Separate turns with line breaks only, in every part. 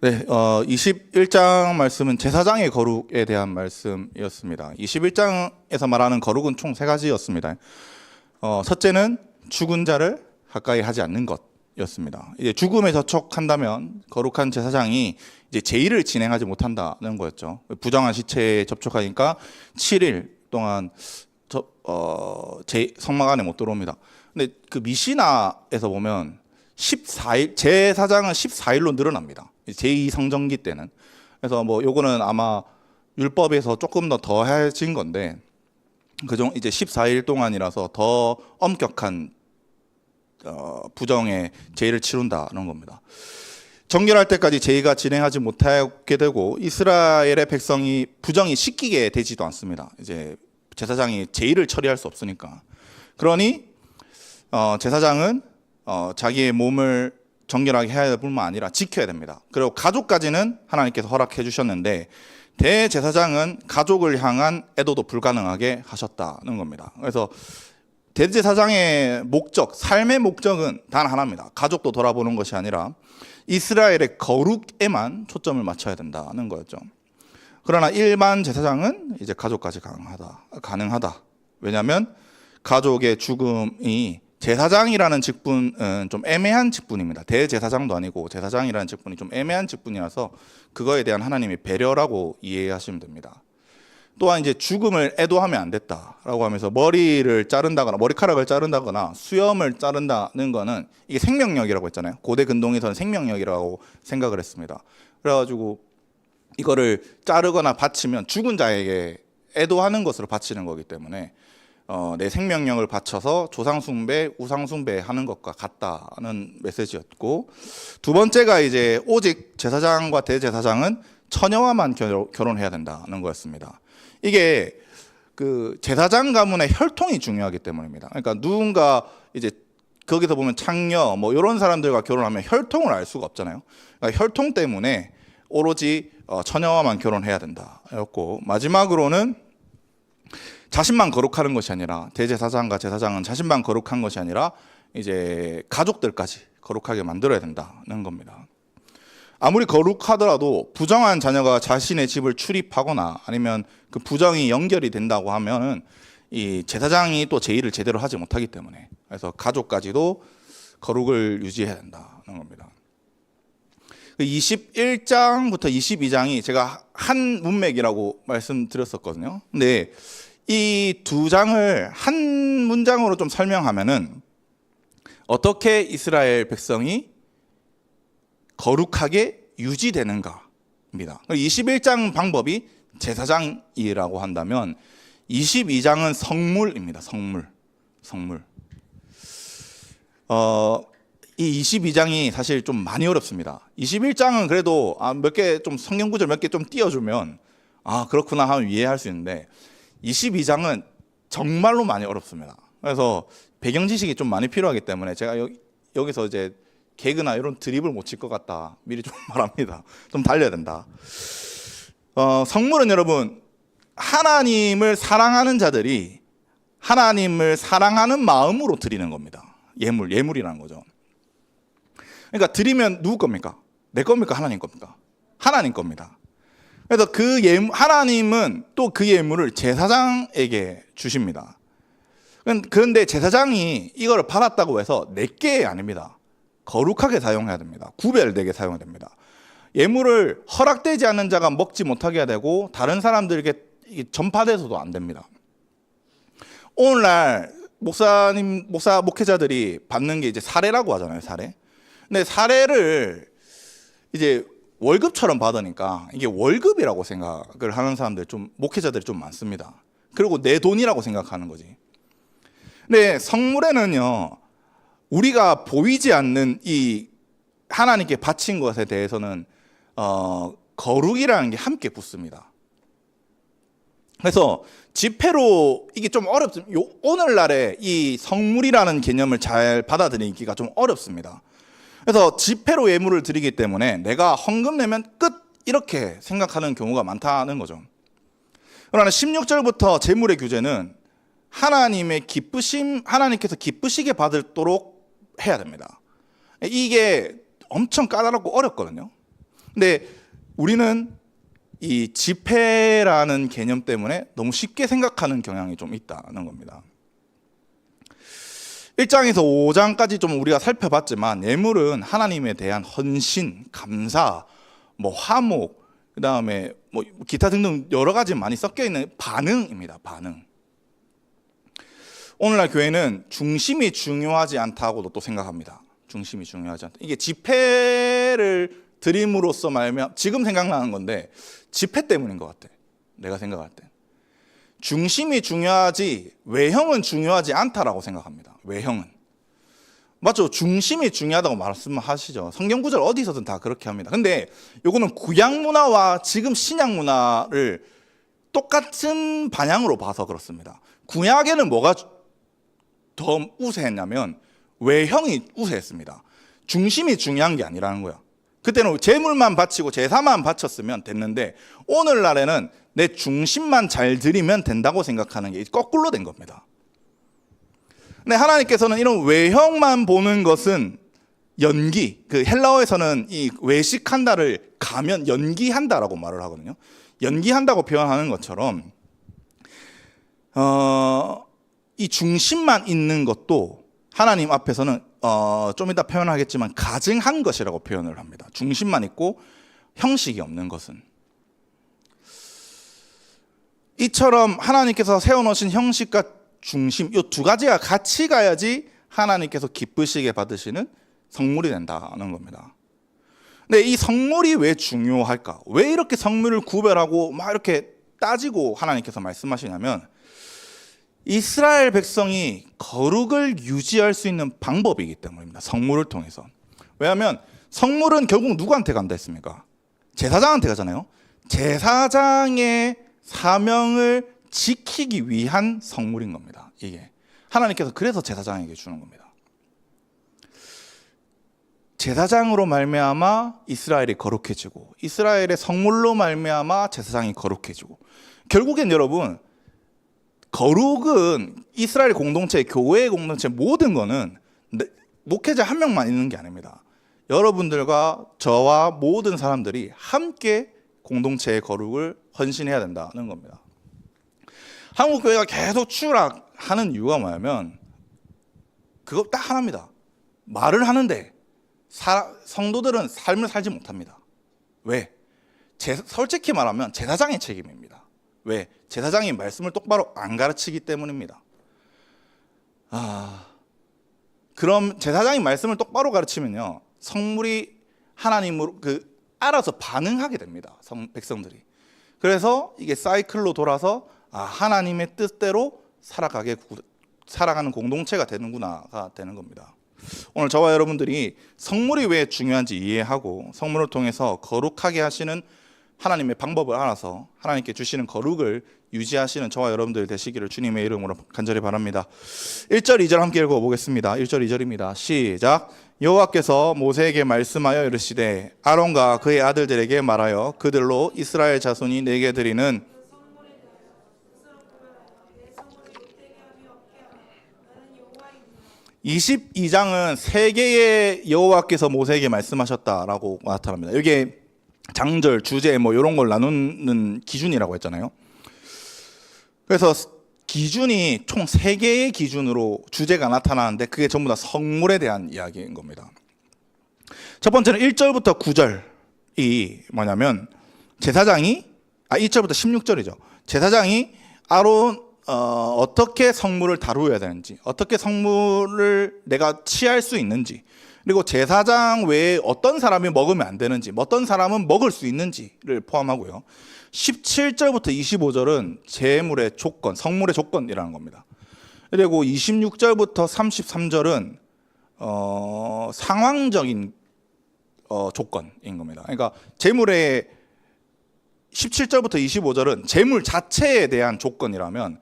네, 21장 말씀은 제사장의 거룩에 대한 말씀이었습니다. 21장에서 말하는 거룩은 총 세 가지였습니다. 첫째는 죽은 자를 가까이 하지 않는 것이었습니다. 이제 죽음에 접촉한다면 거룩한 제사장이 이제 제의를 진행하지 못한다는 거였죠. 부정한 시체에 접촉하니까 7일 동안 성막 안에 못 들어옵니다. 근데 그 미시나에서 보면 14일, 제사장은 14일로 늘어납니다. 제2성전기 때는. 그래서 뭐 요거는 아마 율법에서 조금 더 더해진 건데, 그중 이제 14일 동안이라서 더 엄격한 부정의 제의를 치룬다는 겁니다. 정결할 때까지 제의가 진행하지 못하게 되고 이스라엘의 백성이 부정이 씻기게 되지도 않습니다. 이제 제사장이 제의를 처리할 수 없으니까. 그러니 제사장은 자기의 몸을 정결하게 해야 될 뿐만 아니라 지켜야 됩니다. 그리고 가족까지는 하나님께서 허락해 주셨는데 대제사장은 가족을 향한 애도도 불가능하게 하셨다는 겁니다. 그래서 대제사장의 목적, 삶의 목적은 단 하나입니다. 가족도 돌아보는 것이 아니라 이스라엘의 거룩에만 초점을 맞춰야 된다는 거였죠. 그러나 일반 제사장은 이제 가족까지 가능하다. 왜냐하면 가족의 죽음이 제사장이라는 직분은 좀 애매한 직분입니다. 대제사장도 아니고 제사장이라는 직분이 좀 애매한 직분이라서 그거에 대한 하나님의 배려라고 이해하시면 됩니다. 또한 이제 죽음을 애도하면 안 됐다라고 하면서 머리를 자른다거나 머리카락을 자른다거나 수염을 자른다는 거는 이게 생명력이라고 했잖아요. 고대 근동에서는 생명력이라고 생각을 했습니다. 그래가지고 이거를 자르거나 바치면 죽은 자에게 애도하는 것으로 바치는 거기 때문에 내 생명력을 바쳐서 조상숭배, 우상숭배 하는 것과 같다는 메시지였고, 두 번째가 이제 오직 제사장과 대제사장은 처녀와만 결혼해야 된다는 거였습니다. 이게 그 제사장 가문의 혈통이 중요하기 때문입니다. 그러니까 누군가 이제 거기서 보면 창녀 뭐 이런 사람들과 결혼하면 혈통을 알 수가 없잖아요. 그러니까 혈통 때문에 오로지 처녀와만 결혼해야 된다였고, 마지막으로는 자신만 거룩하는 것이 아니라 대제사장과 제사장은 자신만 거룩한 것이 아니라 이제 가족들까지 거룩하게 만들어야 된다는 겁니다. 아무리 거룩하더라도 부정한 자녀가 자신의 집을 출입하거나 아니면 그 부정이 연결이 된다고 하면은 이 제사장이 또 제의를 제대로 하지 못하기 때문에, 그래서 가족까지도 거룩을 유지해야 된다는 겁니다. 21장부터 22장이 제가 한 문맥이라고 말씀드렸었거든요. 근데 이 두 장을 한 문장으로 좀 설명하면은 어떻게 이스라엘 백성이 거룩하게 유지되는가입니다. 21장 방법이 제사장이라고 한다면 22장은 성물입니다. 성물. 이 22장이 사실 좀 많이 어렵습니다. 21장은 그래도 몇 개 좀 성경 구절 몇 개 좀 띄워주면 그렇구나 하면 이해할 수 있는데 22장은 정말로 많이 어렵습니다. 그래서 배경 지식이 좀 많이 필요하기 때문에 제가 여기서 이제 개그나 이런 드립을 못 칠 것 같다 미리 좀 말합니다. 좀 달려야 된다. 성물은 여러분, 하나님을 사랑하는 자들이 하나님을 사랑하는 마음으로 드리는 겁니다. 예물이라는 거죠. 그러니까 드리면 누구 겁니까? 내 겁니까? 하나님 겁니까? 하나님 겁니다. 그래서 하나님은 또 그 예물을 제사장에게 주십니다. 그런데 제사장이 이걸 받았다고 해서 내게 아닙니다. 거룩하게 사용해야 됩니다. 구별되게 사용해야 됩니다. 예물을 허락되지 않는 자가 먹지 못하게 해야 되고 다른 사람들에게 전파돼서도 안 됩니다. 오늘날 목회자들이 받는 게 이제 사례라고 하잖아요. 사례. 근데 사례를 이제 월급처럼 받으니까 이게 월급이라고 생각을 하는 사람들, 목회자들이 좀 많습니다. 그리고 내 돈이라고 생각하는 거지. 근데 성물에는요, 우리가 보이지 않는 이 하나님께 바친 것에 대해서는 거룩이라는 게 함께 붙습니다. 그래서 지폐로 이게 좀 어렵습니다. 오늘날에 이 성물이라는 개념을 잘 받아들이기가 좀 어렵습니다. 그래서 지폐로 예물을 드리기 때문에 내가 헌금 내면 끝 이렇게 생각하는 경우가 많다는 거죠. 그러나 16절부터 제물의 규제는 하나님께서 기쁘시게 받도록 해야 됩니다. 이게 엄청 까다롭고 어렵거든요. 근데 우리는 이 지폐라는 개념 때문에 너무 쉽게 생각하는 경향이 좀 있다는 겁니다. 1장에서 5장까지 좀 우리가 살펴봤지만 예물은 하나님에 대한 헌신, 감사, 화목, 그다음에 기타 등등 여러 가지 많이 섞여 있는 반응입니다. 반응. 오늘날 교회는 중심이 중요하지 않다고도 또 생각합니다. 중심이 중요하지 않다. 이게 지폐를 드림으로써 말면 지금 생각나는 건데 지폐 때문인 것 같아. 내가 생각할 때. 중심이 중요하지 외형은 중요하지 않다라고 생각합니다. 외형은. 맞죠? 중심이 중요하다고 말씀하시죠. 성경 구절 어디서든 다 그렇게 합니다. 근데 요거는 구약 문화와 지금 신약 문화를 똑같은 방향으로 봐서 그렇습니다. 구약에는 뭐가 더 우세했냐면 외형이 우세했습니다. 중심이 중요한 게 아니라는 거야. 그때는 제물만 바치고 제사만 바쳤으면 됐는데 오늘날에는 내 중심만 잘 드리면 된다고 생각하는 게 거꾸로 된 겁니다. 근데 하나님께서는 이런 외형만 보는 것은 연기, 그 헬라어에서는 이 외식한다를 가면 연기한다라고 말을 하거든요. 연기한다고 표현하는 것처럼 이 중심만 있는 것도 하나님 앞에서는 좀 이따 표현하겠지만 가증한 것이라고 표현을 합니다. 중심만 있고 형식이 없는 것은. 이처럼 하나님께서 세워놓으신 형식과 중심, 이 두 가지가 같이 가야지 하나님께서 기쁘시게 받으시는 성물이 된다는 겁니다. 근데 이 성물이 왜 중요할까? 왜 이렇게 성물을 구별하고 막 이렇게 따지고 하나님께서 말씀하시냐면 이스라엘 백성이 거룩을 유지할 수 있는 방법이기 때문입니다. 성물을 통해서. 왜냐하면 성물은 결국 누구한테 간다 했습니까? 제사장한테 가잖아요. 제사장의 사명을 지키기 위한 성물인 겁니다. 이게 하나님께서 그래서 제사장에게 주는 겁니다. 제사장으로 말미암아 이스라엘이 거룩해지고 이스라엘의 성물로 말미암아 제사장이 거룩해지고 결국엔 여러분 거룩은 이스라엘 공동체, 교회의 공동체 모든 거는 목회자 한 명만 있는 게 아닙니다. 여러분들과 저와 모든 사람들이 함께 공동체의 거룩을 헌신해야 된다는 겁니다. 한국 교회가 계속 추락하는 이유가 뭐냐면 그거 딱 하나입니다. 말을 하는데 성도들은 삶을 살지 못합니다. 왜? 솔직히 말하면 제사장의 책임입니다. 왜? 제사장이 말씀을 똑바로 안 가르치기 때문입니다. 그럼 제사장이 말씀을 똑바로 가르치면요 성물이 하나님으로 알아서 반응하게 됩니다. 백성들이. 그래서 이게 사이클로 돌아서 하나님의 뜻대로 살아가는 공동체가 되는구나가 되는 겁니다. 오늘 저와 여러분들이 성물이 왜 중요한지 이해하고 성물을 통해서 거룩하게 하시는 하나님의 방법을 알아서 하나님께 주시는 거룩을 유지하시는 저와 여러분들 되시기를 주님의 이름으로 간절히 바랍니다. 1절 2절 함께 읽어보겠습니다. 1절 2절입니다. 시작. 여호와께서 모세에게 말씀하여 이르시되 아론과 그의 아들들에게 말하여 그들로 이스라엘 자손이 내게 드리는 22장은 세 개의 여호와께서 모세에게 말씀하셨다라고 나타납니다. 이게 장절, 주제 이런 걸 나누는 기준이라고 했잖아요. 그래서 기준이 총 3개의 기준으로 주제가 나타나는데 그게 전부 다 성물에 대한 이야기인 겁니다. 첫 번째는 1절부터 9절이 뭐냐면 제사장이 1절부터 16절이죠. 제사장이 아론 어떻게 성물을 다루어야 되는지, 어떻게 성물을 내가 취할 수 있는지, 그리고 제사장 외에 어떤 사람이 먹으면 안 되는지, 어떤 사람은 먹을 수 있는지를 포함하고요. 17절부터 25절은 제물의 조건, 성물의 조건이라는 겁니다. 그리고 26절부터 33절은 상황적인 조건인 겁니다. 그러니까 제물의 17절부터 25절은 제물 자체에 대한 조건이라면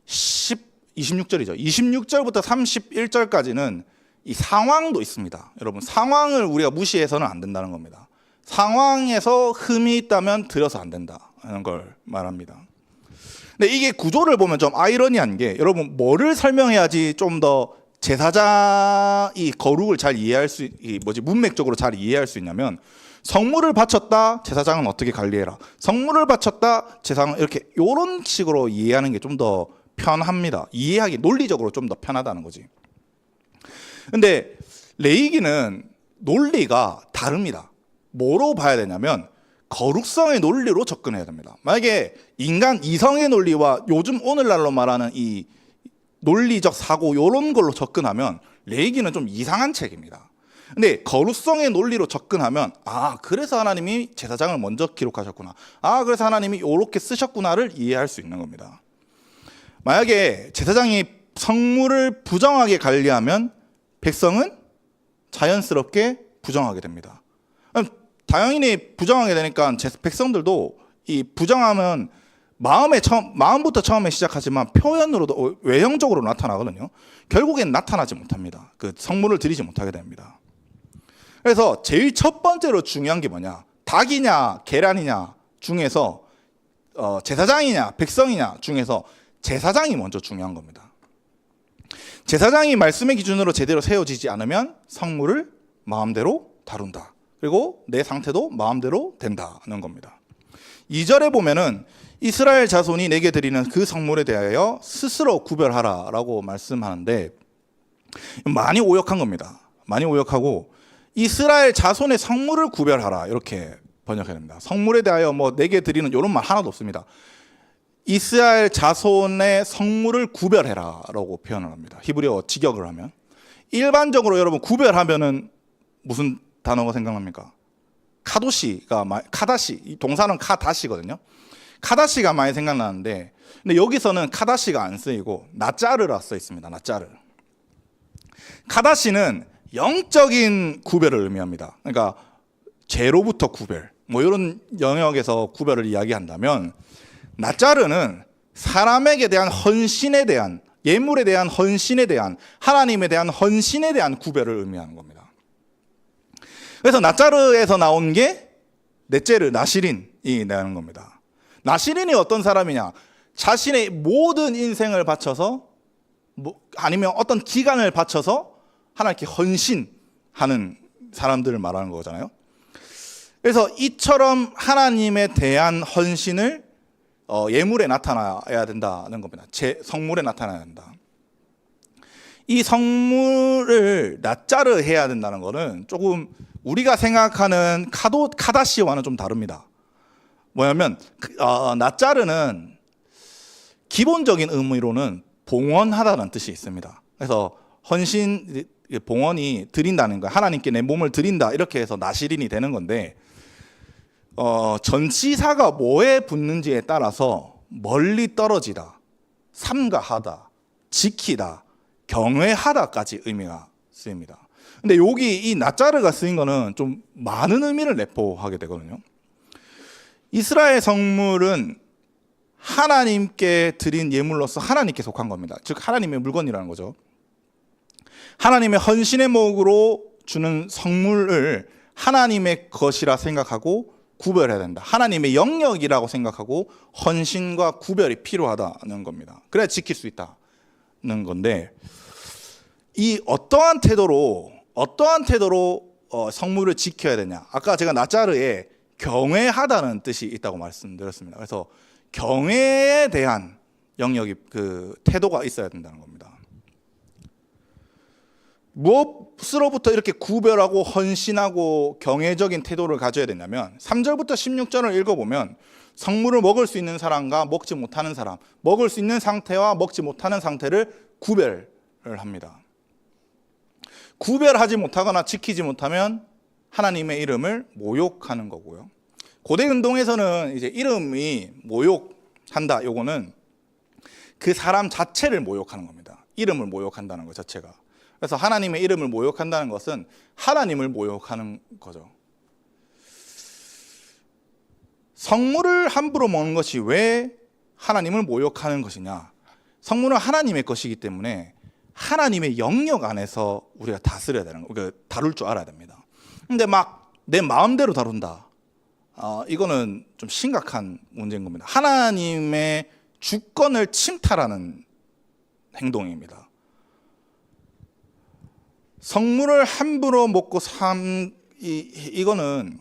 26절이죠. 26절부터 31절까지는 이 상황도 있습니다. 여러분, 상황을 우리가 무시해서는 안 된다는 겁니다. 상황에서 흠이 있다면 들여서 안 된다는 걸 말합니다. 근데 이게 구조를 보면 좀 아이러니한 게 여러분 뭐를 설명해야지 좀 더 제사장이 거룩을 잘 이해할 수, 문맥적으로 잘 이해할 수 있냐면 성물을 바쳤다, 제사장은 어떻게 관리해라. 성물을 바쳤다, 제사장은 이렇게 이런 식으로 이해하는 게 좀 더 편합니다. 이해하기 논리적으로 좀 더 편하다는 거지. 근데 레위기는 논리가 다릅니다. 뭐로 봐야 되냐면 거룩성의 논리로 접근해야 됩니다. 만약에 인간 이성의 논리와 요즘 오늘날로 말하는 이 논리적 사고 이런 걸로 접근하면 레위기는 좀 이상한 책입니다. 근데 거룩성의 논리로 접근하면 그래서 하나님이 제사장을 먼저 기록하셨구나, 그래서 하나님이 이렇게 쓰셨구나를 이해할 수 있는 겁니다. 만약에 제사장이 성물을 부정하게 관리하면 백성은 자연스럽게 부정하게 됩니다. 당연히 부정하게 되니까 백성들도 이 부정하면 마음부터 처음에 시작하지만 표현으로도 외형적으로 나타나거든요. 결국엔 나타나지 못합니다. 그 성물을 드리지 못하게 됩니다. 그래서 제일 첫 번째로 중요한 게 뭐냐? 닭이냐 계란이냐 중에서 제사장이냐 백성이냐 중에서 제사장이 먼저 중요한 겁니다. 제사장이 말씀의 기준으로 제대로 세워지지 않으면 성물을 마음대로 다룬다. 그리고 내 상태도 마음대로 된다는 겁니다. 2절에 보면은 이스라엘 자손이 내게 드리는 그 성물에 대하여 스스로 구별하라라고 말씀하는데 많이 오역한 겁니다. 많이 오역하고 이스라엘 자손의 성물을 구별하라 이렇게 번역해야 됩니다. 성물에 대하여 뭐 내게 드리는 이런 말 하나도 없습니다. 이스라엘 자손의 성물을 구별해라라고 표현을 합니다. 히브리어 직역을 하면 일반적으로 여러분 구별하면은 무슨 단어가 생각납니까? 카다시, 이 동사는 카다시거든요. 카다시가 많이 생각나는데, 근데 여기서는 카다시가 안 쓰이고 나짜르라 써 있습니다. 나짜르. 카다시는 영적인 구별을 의미합니다. 그러니까 죄로부터 구별, 뭐 이런 영역에서 구별을 이야기한다면, 나짜르는 사람에게 대한 헌신에 대한, 예물에 대한 헌신에 대한, 하나님에 대한 헌신에 대한 구별을 의미하는 겁니다. 그래서 나짜르에서 나온 게 넷째르, 나시린이 나오는 겁니다. 나시린이 어떤 사람이냐? 자신의 모든 인생을 바쳐서 아니면 어떤 기간을 바쳐서 하나님께 헌신하는 사람들을 말하는 거잖아요. 그래서 이처럼 하나님에 대한 헌신을 예물에 나타나야 된다는 겁니다. 성물에 나타나야 된다. 이 성물을 낯자르 해야 된다는 것은 조금 우리가 생각하는 카다시와는 좀 다릅니다. 뭐냐면 낯자르는 기본적인 의미로는 봉헌하다는 뜻이 있습니다. 그래서 헌신, 봉헌이 드린다는 거예요. 하나님께 내 몸을 드린다 이렇게 해서 나시린이 되는 건데 전치사가 뭐에 붙는지에 따라서 멀리 떨어지다, 삼가하다, 지키다, 경외하다까지 의미가 쓰입니다. 근데 여기 이 낯자르가 쓰인 거는 좀 많은 의미를 내포하게 되거든요. 이스라엘 성물은 하나님께 드린 예물로서 하나님께 속한 겁니다. 즉 하나님의 물건이라는 거죠. 하나님의 헌신의 목으로 주는 성물을 하나님의 것이라 생각하고 구별해야 된다. 하나님의 영역이라고 생각하고 헌신과 구별이 필요하다는 겁니다. 그래야 지킬 수 있다는 건데, 이 어떠한 태도로 성물을 지켜야 되냐? 아까 제가 낯자르에 경외하다는 뜻이 있다고 말씀드렸습니다. 그래서 경외에 대한 영역이 태도가 있어야 된다는 겁니다. 무엇으로부터 이렇게 구별하고 헌신하고 경외적인 태도를 가져야 되냐면 3절부터 16절을 읽어보면 성물을 먹을 수 있는 사람과 먹지 못하는 사람, 먹을 수 있는 상태와 먹지 못하는 상태를 구별을 합니다. 구별하지 못하거나 지키지 못하면 하나님의 이름을 모욕하는 거고요. 고대 운동에서는 이제 이름이 모욕한다, 요거는 그 사람 자체를 모욕하는 겁니다. 이름을 모욕한다는 것 자체가. 그래서 하나님의 이름을 모욕한다는 것은 하나님을 모욕하는 거죠. 성물을 함부로 먹는 것이 왜 하나님을 모욕하는 것이냐? 성물은 하나님의 것이기 때문에 하나님의 영역 안에서 우리가 다스려야 되는 거, 다룰 줄 알아야 됩니다. 근데 막 내 마음대로 다룬다. 이거는 좀 심각한 문제인 겁니다. 하나님의 주권을 침탈하는 행동입니다. 성물을 함부로 먹고 이거는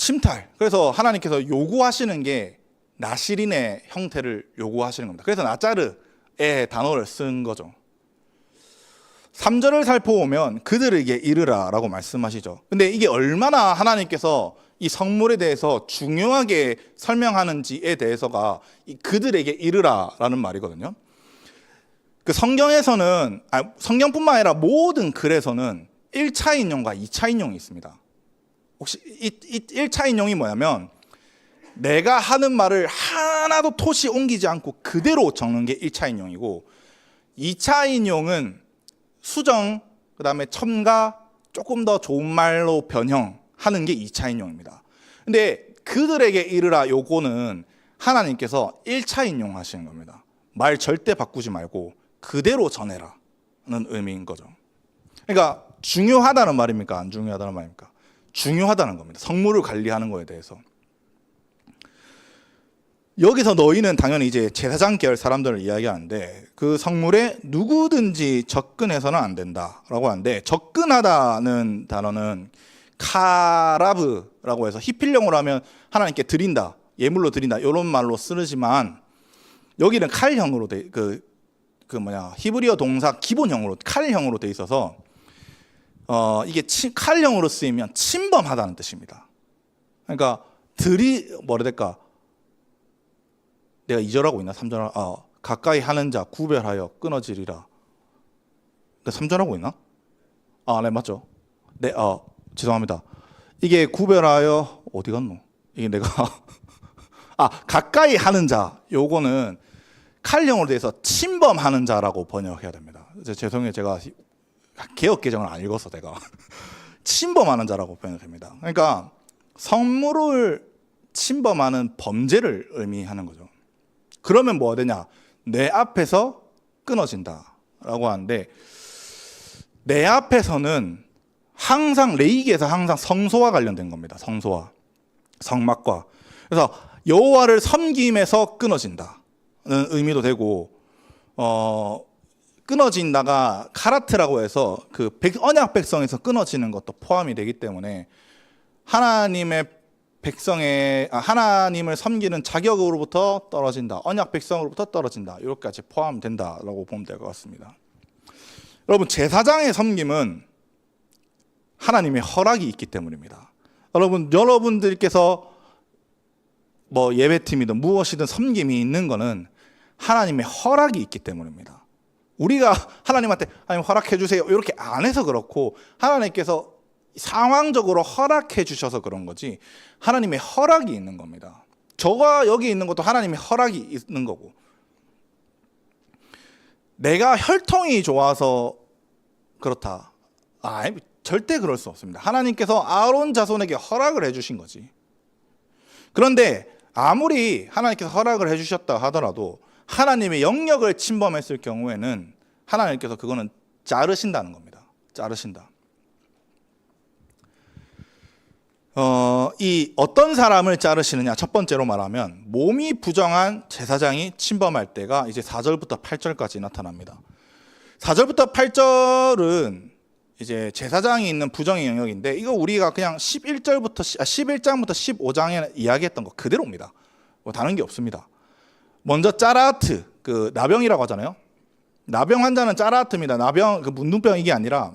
침탈. 그래서 하나님께서 요구하시는 게 나시린의 형태를 요구하시는 겁니다. 그래서 나짜르의 단어를 쓴 거죠. 3절을 살펴보면 그들에게 이르라 라고 말씀하시죠. 근데 이게 얼마나 하나님께서 이 성물에 대해서 중요하게 설명하는지에 대해서가 이 그들에게 이르라 라는 말이거든요. 그 성경에서는, 성경뿐만 아니라 모든 글에서는 1차 인용과 2차 인용이 있습니다. 혹시 이 1차 인용이 뭐냐면 내가 하는 말을 하나도 토시 옮기지 않고 그대로 적는 게 1차 인용이고, 2차 인용은 수정, 그 다음에 첨가, 조금 더 좋은 말로 변형하는 게 2차 인용입니다. 근데 그들에게 이르라 요거는 하나님께서 1차 인용하시는 겁니다. 말 절대 바꾸지 말고 그대로 전해라는 의미인 거죠. 그러니까 중요하다는 말입니까? 안 중요하다는 말입니까? 중요하다는 겁니다. 성물을 관리하는 거에 대해서. 여기서 너희는 당연히 이제 제사장 계열 사람들을 이야기하는데, 그 성물에 누구든지 접근해서는 안 된다라고 하는데, 접근하다는 단어는 카라브라고 해서 히필령으로 하면 하나님께 드린다, 예물로 드린다 이런 말로 쓰지만, 여기는 칼형으로 히브리어 동사 기본형으로 칼형으로 돼 있어서 이게 칼형으로 쓰이면 침범하다는 뜻입니다. 그러니까 뭐라 될까? 내가 2절하고 있나? 3절 가까이 하는 자 구별하여 끊어지리라. 3절하고 있나? 네, 맞죠? 네, 죄송합니다. 이게 구별하여 어디 갔노? 이게 내가 가까이 하는 자, 요거는 칼형으로 돼서 침범하는 자라고 번역해야 됩니다. 죄송해요, 제가 개역 개정을 안 읽어서 내가 침범하는 자라고 번역됩니다. 그러니까 성물을 침범하는 범죄를 의미하는 거죠. 그러면 뭐가 되냐? 내 앞에서 끊어진다라고 하는데, 내 앞에서는 항상 레이기에서 항상 성소와 관련된 겁니다. 성소와 성막과. 그래서 여호와를 섬김에서 끊어진다는 의미도 되고, 끊어진다가 카라트라고 해서 그 언약 백성에서 끊어지는 것도 포함이 되기 때문에 하나님의 하나님을 섬기는 자격으로부터 떨어진다, 언약 백성으로부터 떨어진다, 이렇게까지 포함된다라고 보면 될 것 같습니다. 여러분, 제사장의 섬김은 하나님의 허락이 있기 때문입니다. 여러분들께서 뭐 예배팀이든 무엇이든 섬김이 있는 것은 하나님의 허락이 있기 때문입니다. 우리가 하나님한테 하나님 허락해 주세요 이렇게 안 해서 그렇고, 하나님께서 상황적으로 허락해 주셔서 그런 거지, 하나님의 허락이 있는 겁니다. 저가 여기 있는 것도 하나님의 허락이 있는 거고, 내가 혈통이 좋아서 그렇다, 절대 그럴 수 없습니다. 하나님께서 아론 자손에게 허락을 해주신 거지. 그런데 아무리 하나님께서 허락을 해주셨다 하더라도 하나님의 영역을 침범했을 경우에는 하나님께서 그거는 자르신다는 겁니다. 자르신다. 이 어떤 사람을 자르시느냐, 첫 번째로 말하면 몸이 부정한 제사장이 침범할 때가 이제 4절부터 8절까지 나타납니다. 4절부터 8절은 이제 제사장이 있는 부정의 영역인데, 이거 우리가 그냥 11장부터 15장에 이야기했던 거 그대로입니다. 뭐 다른 게 없습니다. 먼저 짜라트, 그 나병이라고 하잖아요. 나병 환자는 짜라트입니다. 나병, 그 문둥병, 이게 아니라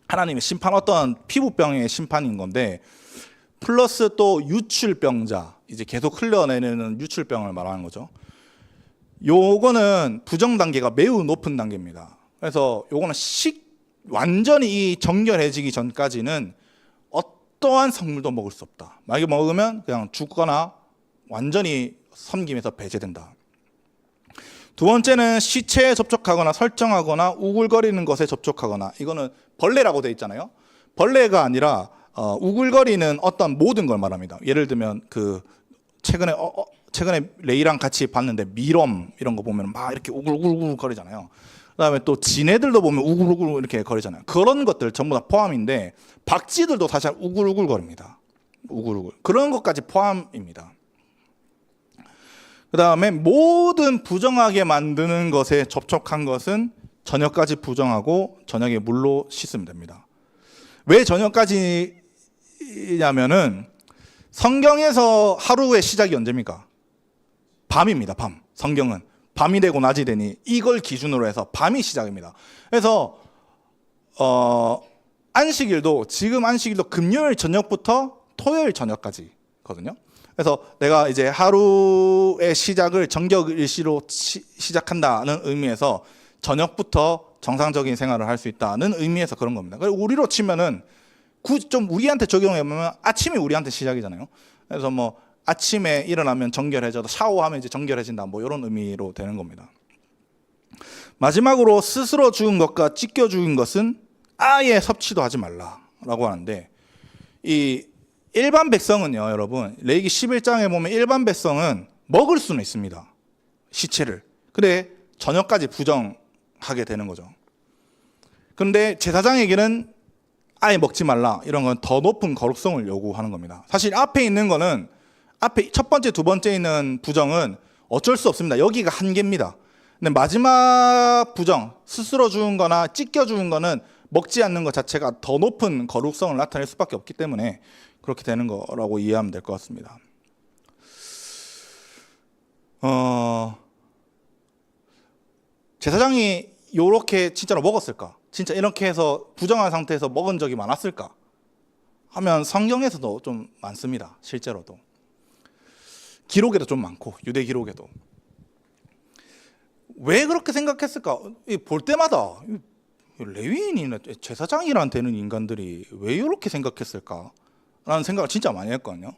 하나님의 심판, 어떤 피부병의 심판인 건데, 플러스 또 유출병자, 이제 계속 흘러내리는 유출병을 말하는 거죠. 요거는 부정 단계가 매우 높은 단계입니다. 그래서 요거는 완전히 이 정결해지기 전까지는 어떠한 성물도 먹을 수 없다. 만약에 먹으면 그냥 죽거나 완전히 섬김에서 배제된다. 두 번째는 시체에 접촉하거나 설정하거나 우글거리는 것에 접촉하거나, 이거는 벌레라고 돼 있잖아요. 벌레가 아니라 우글거리는 어떤 모든 걸 말합니다. 예를 들면 그 최근에 레이랑 같이 봤는데 미럼 이런 거 보면 막 이렇게 우글우글 거리잖아요. 그다음에 또 지네들도 보면 우글우글 이렇게 거리잖아요. 그런 것들 전부 다 포함인데, 박쥐들도 사실 우글우글 거립니다. 우글우글. 그런 것까지 포함입니다. 그다음에 모든 부정하게 만드는 것에 접촉한 것은 저녁까지 부정하고 저녁에 물로 씻으면 됩니다. 왜 저녁까지냐면은 성경에서 하루의 시작이 언제입니까? 밤입니다. 밤. 성경은 밤이 되고 낮이 되니 이걸 기준으로 해서 밤이 시작입니다. 그래서 안식일도 지금 안식일도 금요일 저녁부터 토요일 저녁까지거든요. 그래서 내가 이제 하루의 시작을 정격일시로 시작한다는 의미에서 저녁부터 정상적인 생활을 할 수 있다는 의미에서 그런 겁니다. 그리고 우리로 치면은 좀 우리한테 적용해보면 아침이 우리한테 시작이잖아요. 그래서 뭐 아침에 일어나면 정결해져도 샤워하면 이제 정결해진다, 뭐 이런 의미로 되는 겁니다. 마지막으로 스스로 죽은 것과 찢겨 죽은 것은 아예 섭취도 하지 말라라고 하는데, 이 일반 백성은요, 여러분, 레위기 11장에 보면 일반 백성은 먹을 수는 있습니다, 시체를. 근데 저녁까지 부정하게 되는 거죠. 그런데 제사장에게는 아예 먹지 말라, 이런 건 더 높은 거룩성을 요구하는 겁니다. 사실 앞에 있는 거는, 앞에 첫 번째, 두 번째 있는 부정은 어쩔 수 없습니다. 여기가 한계입니다. 근데 마지막 부정, 스스로 죽은 거나 찢겨 죽은 거는 먹지 않는 것 자체가 더 높은 거룩성을 나타낼 수밖에 없기 때문에 그렇게 되는 거라고 이해하면 될 것 같습니다. 제사장이 요렇게 진짜로 먹었을까? 진짜 이렇게 해서 부정한 상태에서 먹은 적이 많았을까? 하면 성경에서도 좀 많습니다. 실제로도. 기록에도 좀 많고, 유대 기록에도. 왜 그렇게 생각했을까? 볼 때마다 레위인이나 제사장이란 되는 인간들이 왜 이렇게 생각했을까? 라는 생각을 진짜 많이 했거든요.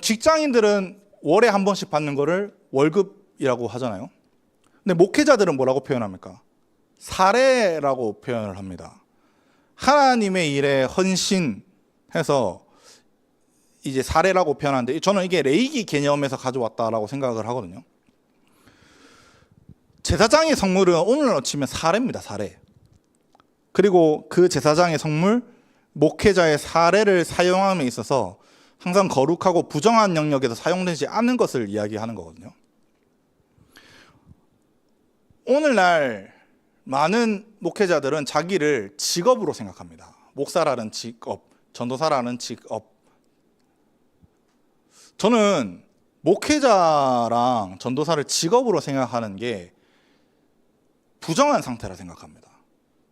직장인들은 월에 한 번씩 받는 거를 월급이라고 하잖아요. 근데 목회자들은 뭐라고 표현합니까? 사례라고 표현을 합니다. 하나님의 일에 헌신해서 이제 사례라고 표현하는데, 저는 이게 레위기 개념에서 가져왔다라고 생각을 하거든요. 제사장의 성물은 오늘로 치면 사례입니다, 사례. 그리고 그 제사장의 성물, 목회자의 사례를 사용함에 있어서 항상 거룩하고 부정한 영역에서 사용되지 않는 것을 이야기하는 거거든요. 오늘날 많은 목회자들은 자기를 직업으로 생각합니다. 목사라는 직업, 전도사라는 직업. 저는 목회자랑 전도사를 직업으로 생각하는 게 부정한 상태라 생각합니다.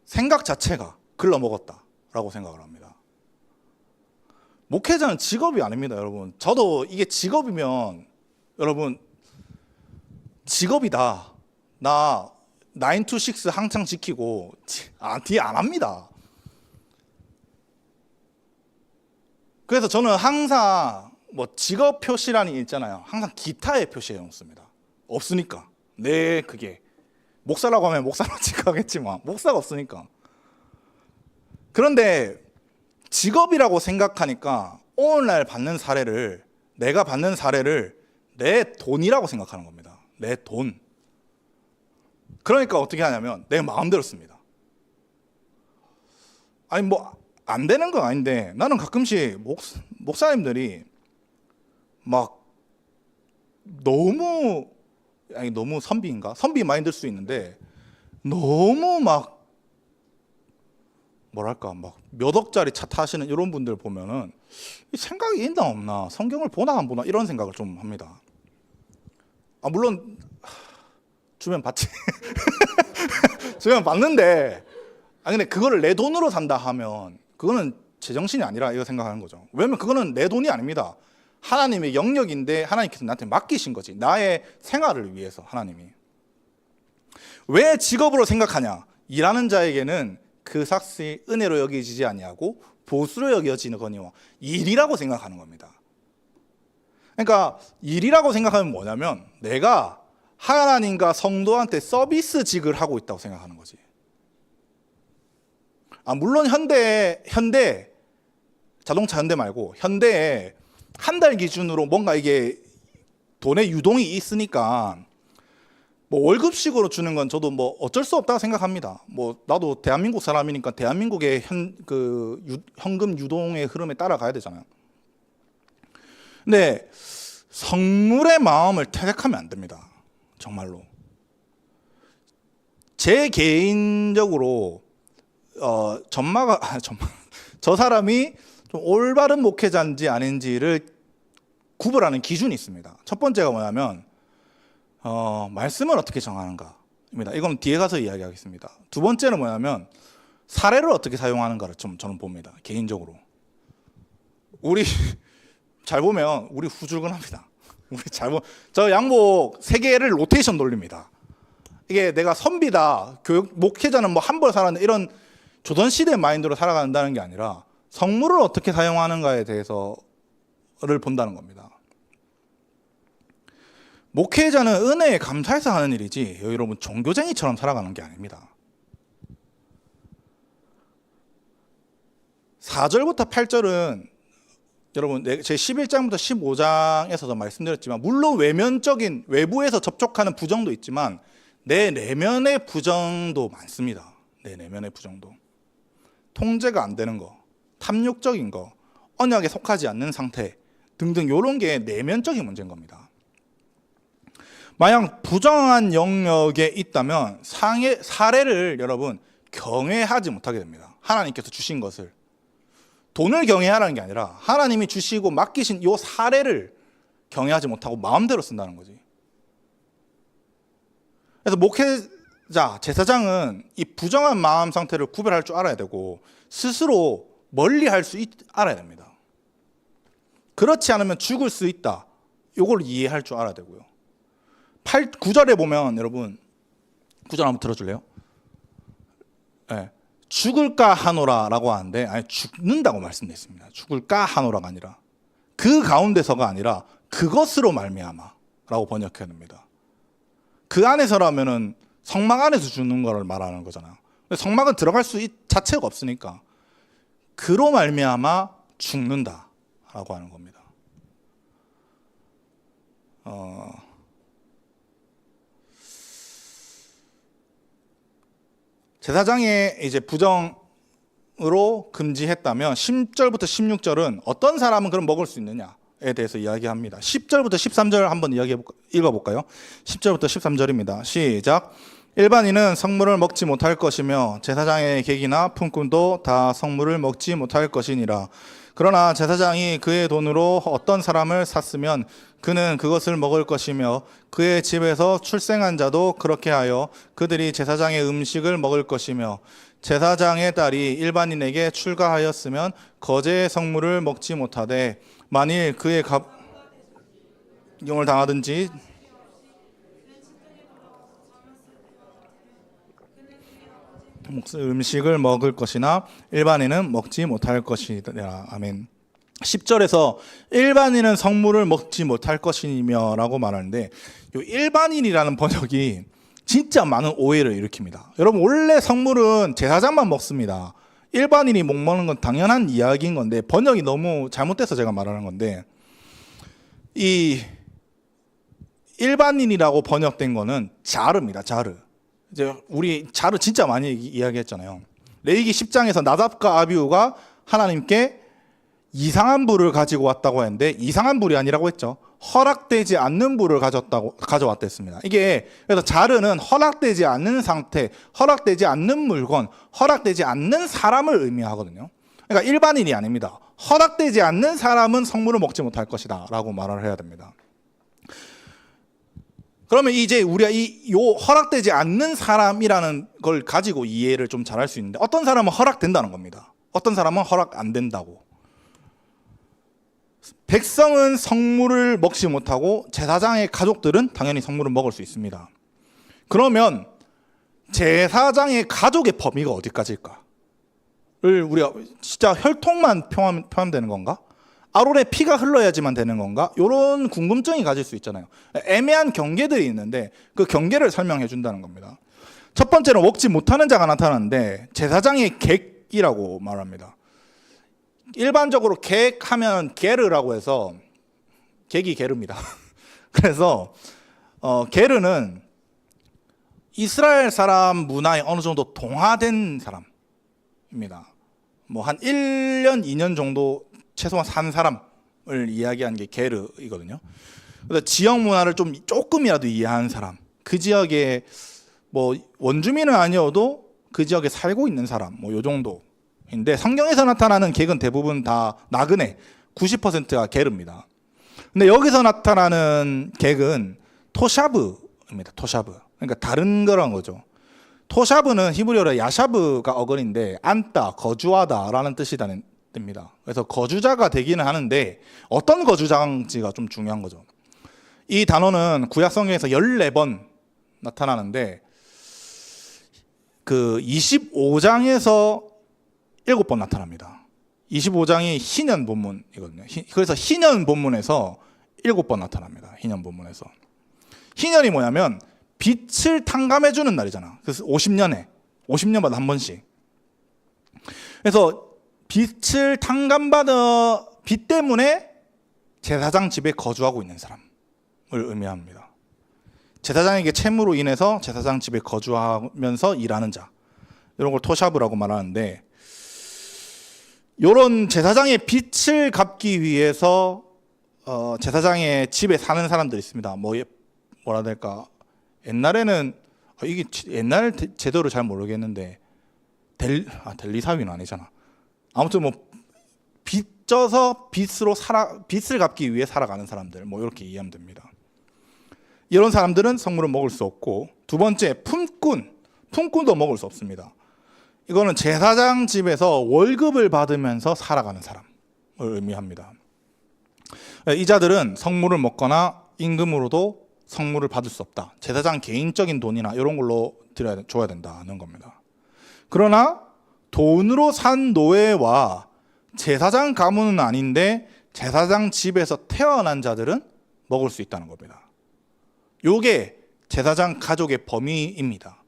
생각 자체가 글러먹었다라고 생각을 합니다. 목회자는 직업이 아닙니다, 여러분. 저도 이게 직업이면, 여러분, 직업이다, 나 9 to 6 항상 지키고 뒤에 안 합니다. 그래서 저는 항상 뭐 직업 표시란이 있잖아요. 항상 기타의 표시에 놓습니다. 없으니까. 네, 그게 목사라고 하면 목사로 지각하겠지만 목사가 없으니까. 그런데 직업이라고 생각하니까 오늘날 받는 사례를, 내가 받는 사례를 내 돈이라고 생각하는 겁니다. 내 돈. 그러니까 어떻게 하냐면 내 마음대로 씁니다. 아니 뭐 안 되는 건 아닌데, 나는 가끔씩 목사님들이 막 너무 선비인가? 선비 많이 들 수 있는데 너무 막 뭐랄까 막 몇 억짜리 차 타시는 이런 분들 보면은 생각이 있나 없나, 성경을 보나 안 보나, 이런 생각을 좀 합니다. 물론 주면 받지. 주면 받는데, 근데 그거를 내 돈으로 산다 하면 그거는 제정신이 아니라 이거 생각하는 거죠. 왜냐면 그거는 내 돈이 아닙니다. 하나님의 영역인데 하나님께서 나한테 맡기신 거지. 나의 생활을 위해서 하나님이. 왜 직업으로 생각하냐? 일하는 자에게는 그 삭시 은혜로 여기지지 아니하고 보수로 여겨지거니와 일이라고 생각하는 겁니다. 그러니까 일이라고 생각하면 뭐냐면 내가 하나님과 성도한테 서비스직을 하고 있다고 생각하는 거지. 물론 현대 자동차 현대 말고 현대에 한 달 기준으로 뭔가 이게 돈의 유동이 있으니까 뭐 월급식으로 주는 건 저도 뭐 어쩔 수 없다고 생각합니다. 뭐 나도 대한민국 사람이니까 대한민국의 현금 유동의 흐름에 따라가야 되잖아요. 근데 성물의 마음을 퇴색하면 안 됩니다. 정말로. 제 개인적으로 저 사람이 좀 올바른 목회자인지 아닌지를 구분하는 기준이 있습니다. 첫 번째가 뭐냐면 말씀을 어떻게 정하는가입니다. 이건 뒤에 가서 이야기하겠습니다. 두 번째는 뭐냐면 사례를 어떻게 사용하는가를 좀 저는 봅니다. 개인적으로. 우리 잘 보면 우리 후줄근합니다. 저 양복 3개를 로테이션 돌립니다. 이게 내가 선비다, 교육 목회자는 뭐 한 벌 살았는데 이런 조선시대 마인드로 살아간다는 게 아니라 성물을 어떻게 사용하는가에 대해서를 본다는 겁니다. 목회자는 은혜에 감사해서 하는 일이지 여러분 종교쟁이처럼 살아가는 게 아닙니다. 4절부터 8절은 여러분 제 11장부터 15장에서도 말씀드렸지만 물론 외면적인 외부에서 접촉하는 부정도 있지만 내 내면의 부정도 많습니다. 내 내면의 부정도. 통제가 안 되는 거, 탐욕적인 거, 언약에 속하지 않는 상태 등등 이런 게 내면적인 문제인 겁니다. 만약 부정한 영역에 있다면 사례를 여러분 경외하지 못하게 됩니다. 하나님께서 주신 것을. 돈을 경외하라는 게 아니라 하나님이 주시고 맡기신 이 사례를 경외하지 못하고 마음대로 쓴다는 거지. 그래서 목회자, 제사장은 이 부정한 마음 상태를 구별할 줄 알아야 되고 스스로 멀리할 수 알아야 됩니다. 그렇지 않으면 죽을 수 있다. 이걸 이해할 줄 알아야 되고요. 9절에 보면 여러분 9절 한번 들어줄래요? 네. 죽을까 하노라라고 하는데 아니 죽는다고 말씀되어 있습니다. 죽을까 하노라가 아니라 그 가운데서가 아니라 그것으로 말미암아라고 번역해야 됩니다. 그 안에서라면은 성막 안에서 죽는 거를 말하는 거잖아요. 성막은 들어갈 수 자체가 없으니까 그로 말미암아 죽는다라고 하는 겁니다. 제사장의 이제 부정으로 금지했다면 10절부터 16절은 어떤 사람은 그럼 먹을 수 있느냐에 대해서 이야기합니다. 10절부터 13절 한번 읽어볼까요? 10절부터 13절입니다. 시작. 일반인은 성물을 먹지 못할 것이며 제사장의 객이나 품꾼도 다 성물을 먹지 못할 것이니라. 그러나 제사장이 그의 돈으로 어떤 사람을 샀으면 그는 그것을 먹을 것이며 그의 집에서 출생한 자도 그렇게 하여 그들이 제사장의 음식을 먹을 것이며 제사장의 딸이 일반인에게 출가하였으면 거제의 성물을 먹지 못하되 만일 그의 갑경을 당하든지 음식을 먹을 것이나 일반인은 먹지 못할 것이라. 아멘. 10절에서 일반인은 성물을 먹지 못할 것이며 라고 말하는데 이 일반인이라는 번역이 진짜 많은 오해를 일으킵니다. 여러분 원래 성물은 제사장만 먹습니다. 일반인이 못 먹는 건 당연한 이야기인 건데 번역이 너무 잘못돼서 제가 말하는 건데 이 일반인이라고 번역된 거는 자르입니다. 자르. 이제 우리 자르 진짜 많이 이야기했잖아요. 레위기 10장에서 나답과 아비후가 하나님께 이상한 불을 가지고 왔다고 했는데 이상한 불이 아니라고 했죠. 허락되지 않는 불을 가져왔댔습니다. 이게 그래서 자르는 허락되지 않는 상태, 허락되지 않는 물건, 허락되지 않는 사람을 의미하거든요. 그러니까 일반인이 아닙니다. 허락되지 않는 사람은 성물을 먹지 못할 것이다 라고 말을 해야 됩니다. 그러면 이제 우리가 요 허락되지 않는 사람이라는 걸 가지고 이해를 좀 잘할 수 있는데 어떤 사람은 허락된다는 겁니다. 어떤 사람은 허락 안 된다고. 백성은 성물을 먹지 못하고 제사장의 가족들은 당연히 성물을 먹을 수 있습니다. 그러면 제사장의 가족의 범위가 어디까지일까를 우리가 진짜 혈통만 포함되는 건가? 아론의 피가 흘러야지만 되는 건가? 이런 궁금증이 가질 수 있잖아요. 애매한 경계들이 있는데 그 경계를 설명해 준다는 겁니다. 첫 번째로 먹지 못하는 자가 나타나는데 제사장의 객이라고 말합니다. 일반적으로 객하면 게르라고 해서 객이 게르입니다. 그래서 게르는 이스라엘 사람 문화에 어느 정도 동화된 사람입니다. 뭐 한 1년, 2년 정도 최소한 산 사람을 이야기하는 게 게르이거든요. 그래서 지역 문화를 조금이라도 이해하는 사람, 그 지역에 뭐 원주민은 아니어도 그 지역에 살고 있는 사람, 뭐 요 정도 객인데 성경에서 나타나는 객은 대부분 다 나그네 90%가 게르입니다. 근데 여기서 나타나는 객은 토샤브입니다. 토샤브. 그러니까 다른 거란 거죠. 토샤브는 히브리어로 야샤브가 어근인데 앉다, 거주하다라는 뜻이 됩니다. 그래서 거주자가 되기는 하는데 어떤 거주자인지가 좀 중요한 거죠. 이 단어는 구약 성경에서 14번 나타나는데 그 25장에서 7번 나타납니다. 25장이 희년 본문이거든요. 그래서 희년 본문에서 7번 나타납니다. 희년 본문에서. 희년이 뭐냐면 빛을 탕감해 주는 날이잖아. 그래서 50년마다 한 번씩. 그래서 빛을 탕감받은 빛 때문에 제사장 집에 거주하고 있는 사람을 의미합니다. 제사장에게 채무로 인해서 제사장 집에 거주하면서 일하는 자, 이런 걸 토샤브라고 말하는데, 이런 제사장의 빚을 갚기 위해서 제사장의 집에 사는 사람들이 있습니다. 뭐라 해야 될까? 옛날에는 이게 옛날 제도를 잘 모르겠는데 델리사위는 아니잖아. 아무튼 뭐 빚져서 빚을 갚기 위해 살아가는 사람들, 뭐 이렇게 이해하면 됩니다. 이런 사람들은 성물을 먹을 수 없고, 두 번째 품꾼도 먹을 수 없습니다. 이거는 제사장 집에서 월급을 받으면서 살아가는 사람을 의미합니다. 이 자들은 성물을 먹거나 임금으로도 성물을 받을 수 없다. 제사장 개인적인 돈이나 이런 걸로 줘야 된다는 겁니다. 그러나 돈으로 산 노예와 제사장 가문은 아닌데 제사장 집에서 태어난 자들은 먹을 수 있다는 겁니다. 요게 제사장 가족의 범위입니다.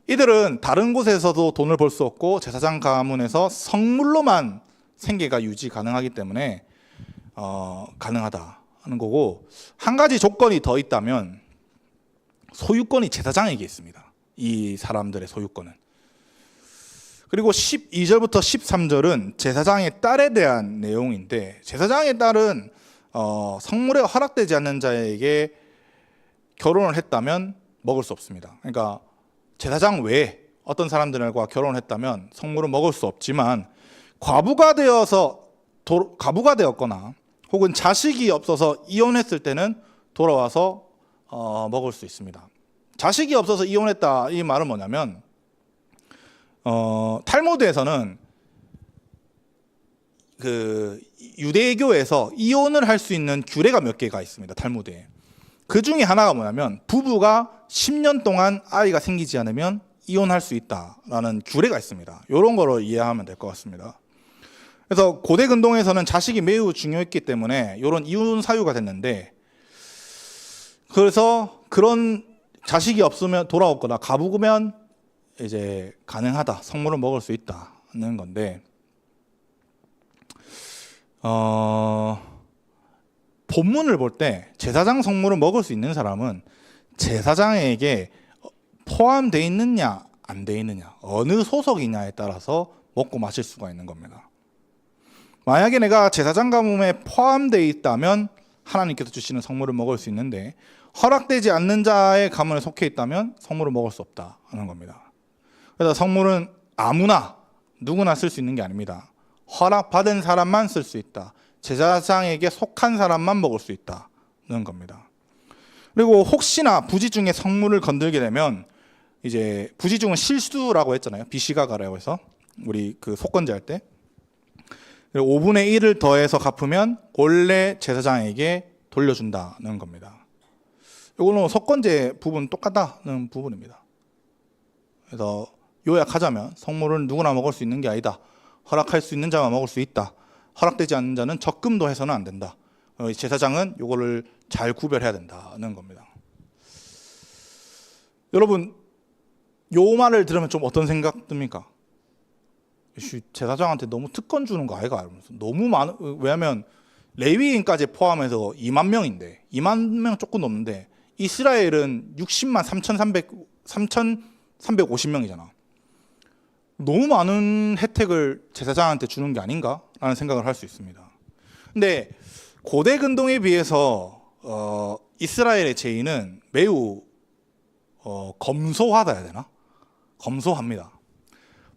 이들은 다른 곳에서도 돈을 벌 수 없고 제사장 가문에서 성물로만 생계가 유지 가능하기 때문에 가능하다는 거고, 한 가지 조건이 더 있다면 소유권이 제사장에게 있습니다. 이 사람들의 소유권은. 그리고 12절부터 13절은 제사장의 딸에 대한 내용인데, 제사장의 딸은 성물에 허락되지 않는 자에게 결혼을 했다면 먹을 수 없습니다. 그러니까 제사장 외에 어떤 사람들과 결혼을 했다면 성물을 먹을 수 없지만, 과부가 되었거나 혹은 자식이 없어서 이혼했을 때는 돌아와서 먹을 수 있습니다. 자식이 없어서 이혼했다, 이 말은 뭐냐면 탈무드에서는 그 유대교에서 이혼을 할 수 있는 규례가 몇 개가 있습니다. 탈무드에. 그 중에 하나가 뭐냐면 부부가 10년 동안 아이가 생기지 않으면 이혼할 수 있다라는 규례가 있습니다. 이런 거로 이해하면 될 것 같습니다. 그래서 고대 근동에서는 자식이 매우 중요했기 때문에 이런 이혼 사유가 됐는데, 그래서 그런 자식이 없으면 돌아오거나 가부면 이제 가능하다, 성물을 먹을 수 있다는 건데, 본문을 볼 때 제사장 성물을 먹을 수 있는 사람은 제사장에게 포함되어 있느냐 안 되어 있느냐, 어느 소속이냐에 따라서 먹고 마실 수가 있는 겁니다. 만약에 내가 제사장 가문에 포함되어 있다면 하나님께서 주시는 성물을 먹을 수 있는데, 허락되지 않는 자의 가문에 속해 있다면 성물을 먹을 수 없다는 겁니다. 그래서 성물은 누구나 쓸 수 있는 게 아닙니다. 허락받은 사람만 쓸 수 있다. 제사장에게 속한 사람만 먹을 수 있다는 겁니다. 그리고 혹시나 부지 중에 성물을 건들게 되면, 이제 부지 중은 실수라고 했잖아요. 비시가가라고 해서 우리 그 속건제 할 때 5분의 1을 더해서 갚으면 원래 제사장에게 돌려준다는 겁니다. 이거는 속건제 부분 똑같다는 부분입니다. 그래서 요약하자면 성물은 누구나 먹을 수 있는 게 아니다. 허락할 수 있는 자만 먹을 수 있다. 허락되지 않는 자는 적금도 해서는 안 된다. 제사장은 이거를 잘 구별해야 된다는 겁니다. 여러분, 요 말을 들으면 좀 어떤 생각 듭니까? 제사장한테 너무 특권 주는 거 아이가? 너무 왜냐하면 레위인까지 포함해서 2만 명인데, 2만 명 조금 넘는데 이스라엘은 60만 3,350명이잖아. 너무 많은 혜택을 제사장한테 주는 게 아닌가라는 생각을 할 수 있습니다. 근데 고대 근동에 비해서 이스라엘의 제의는 매우 검소하다 해야 되나? 검소합니다.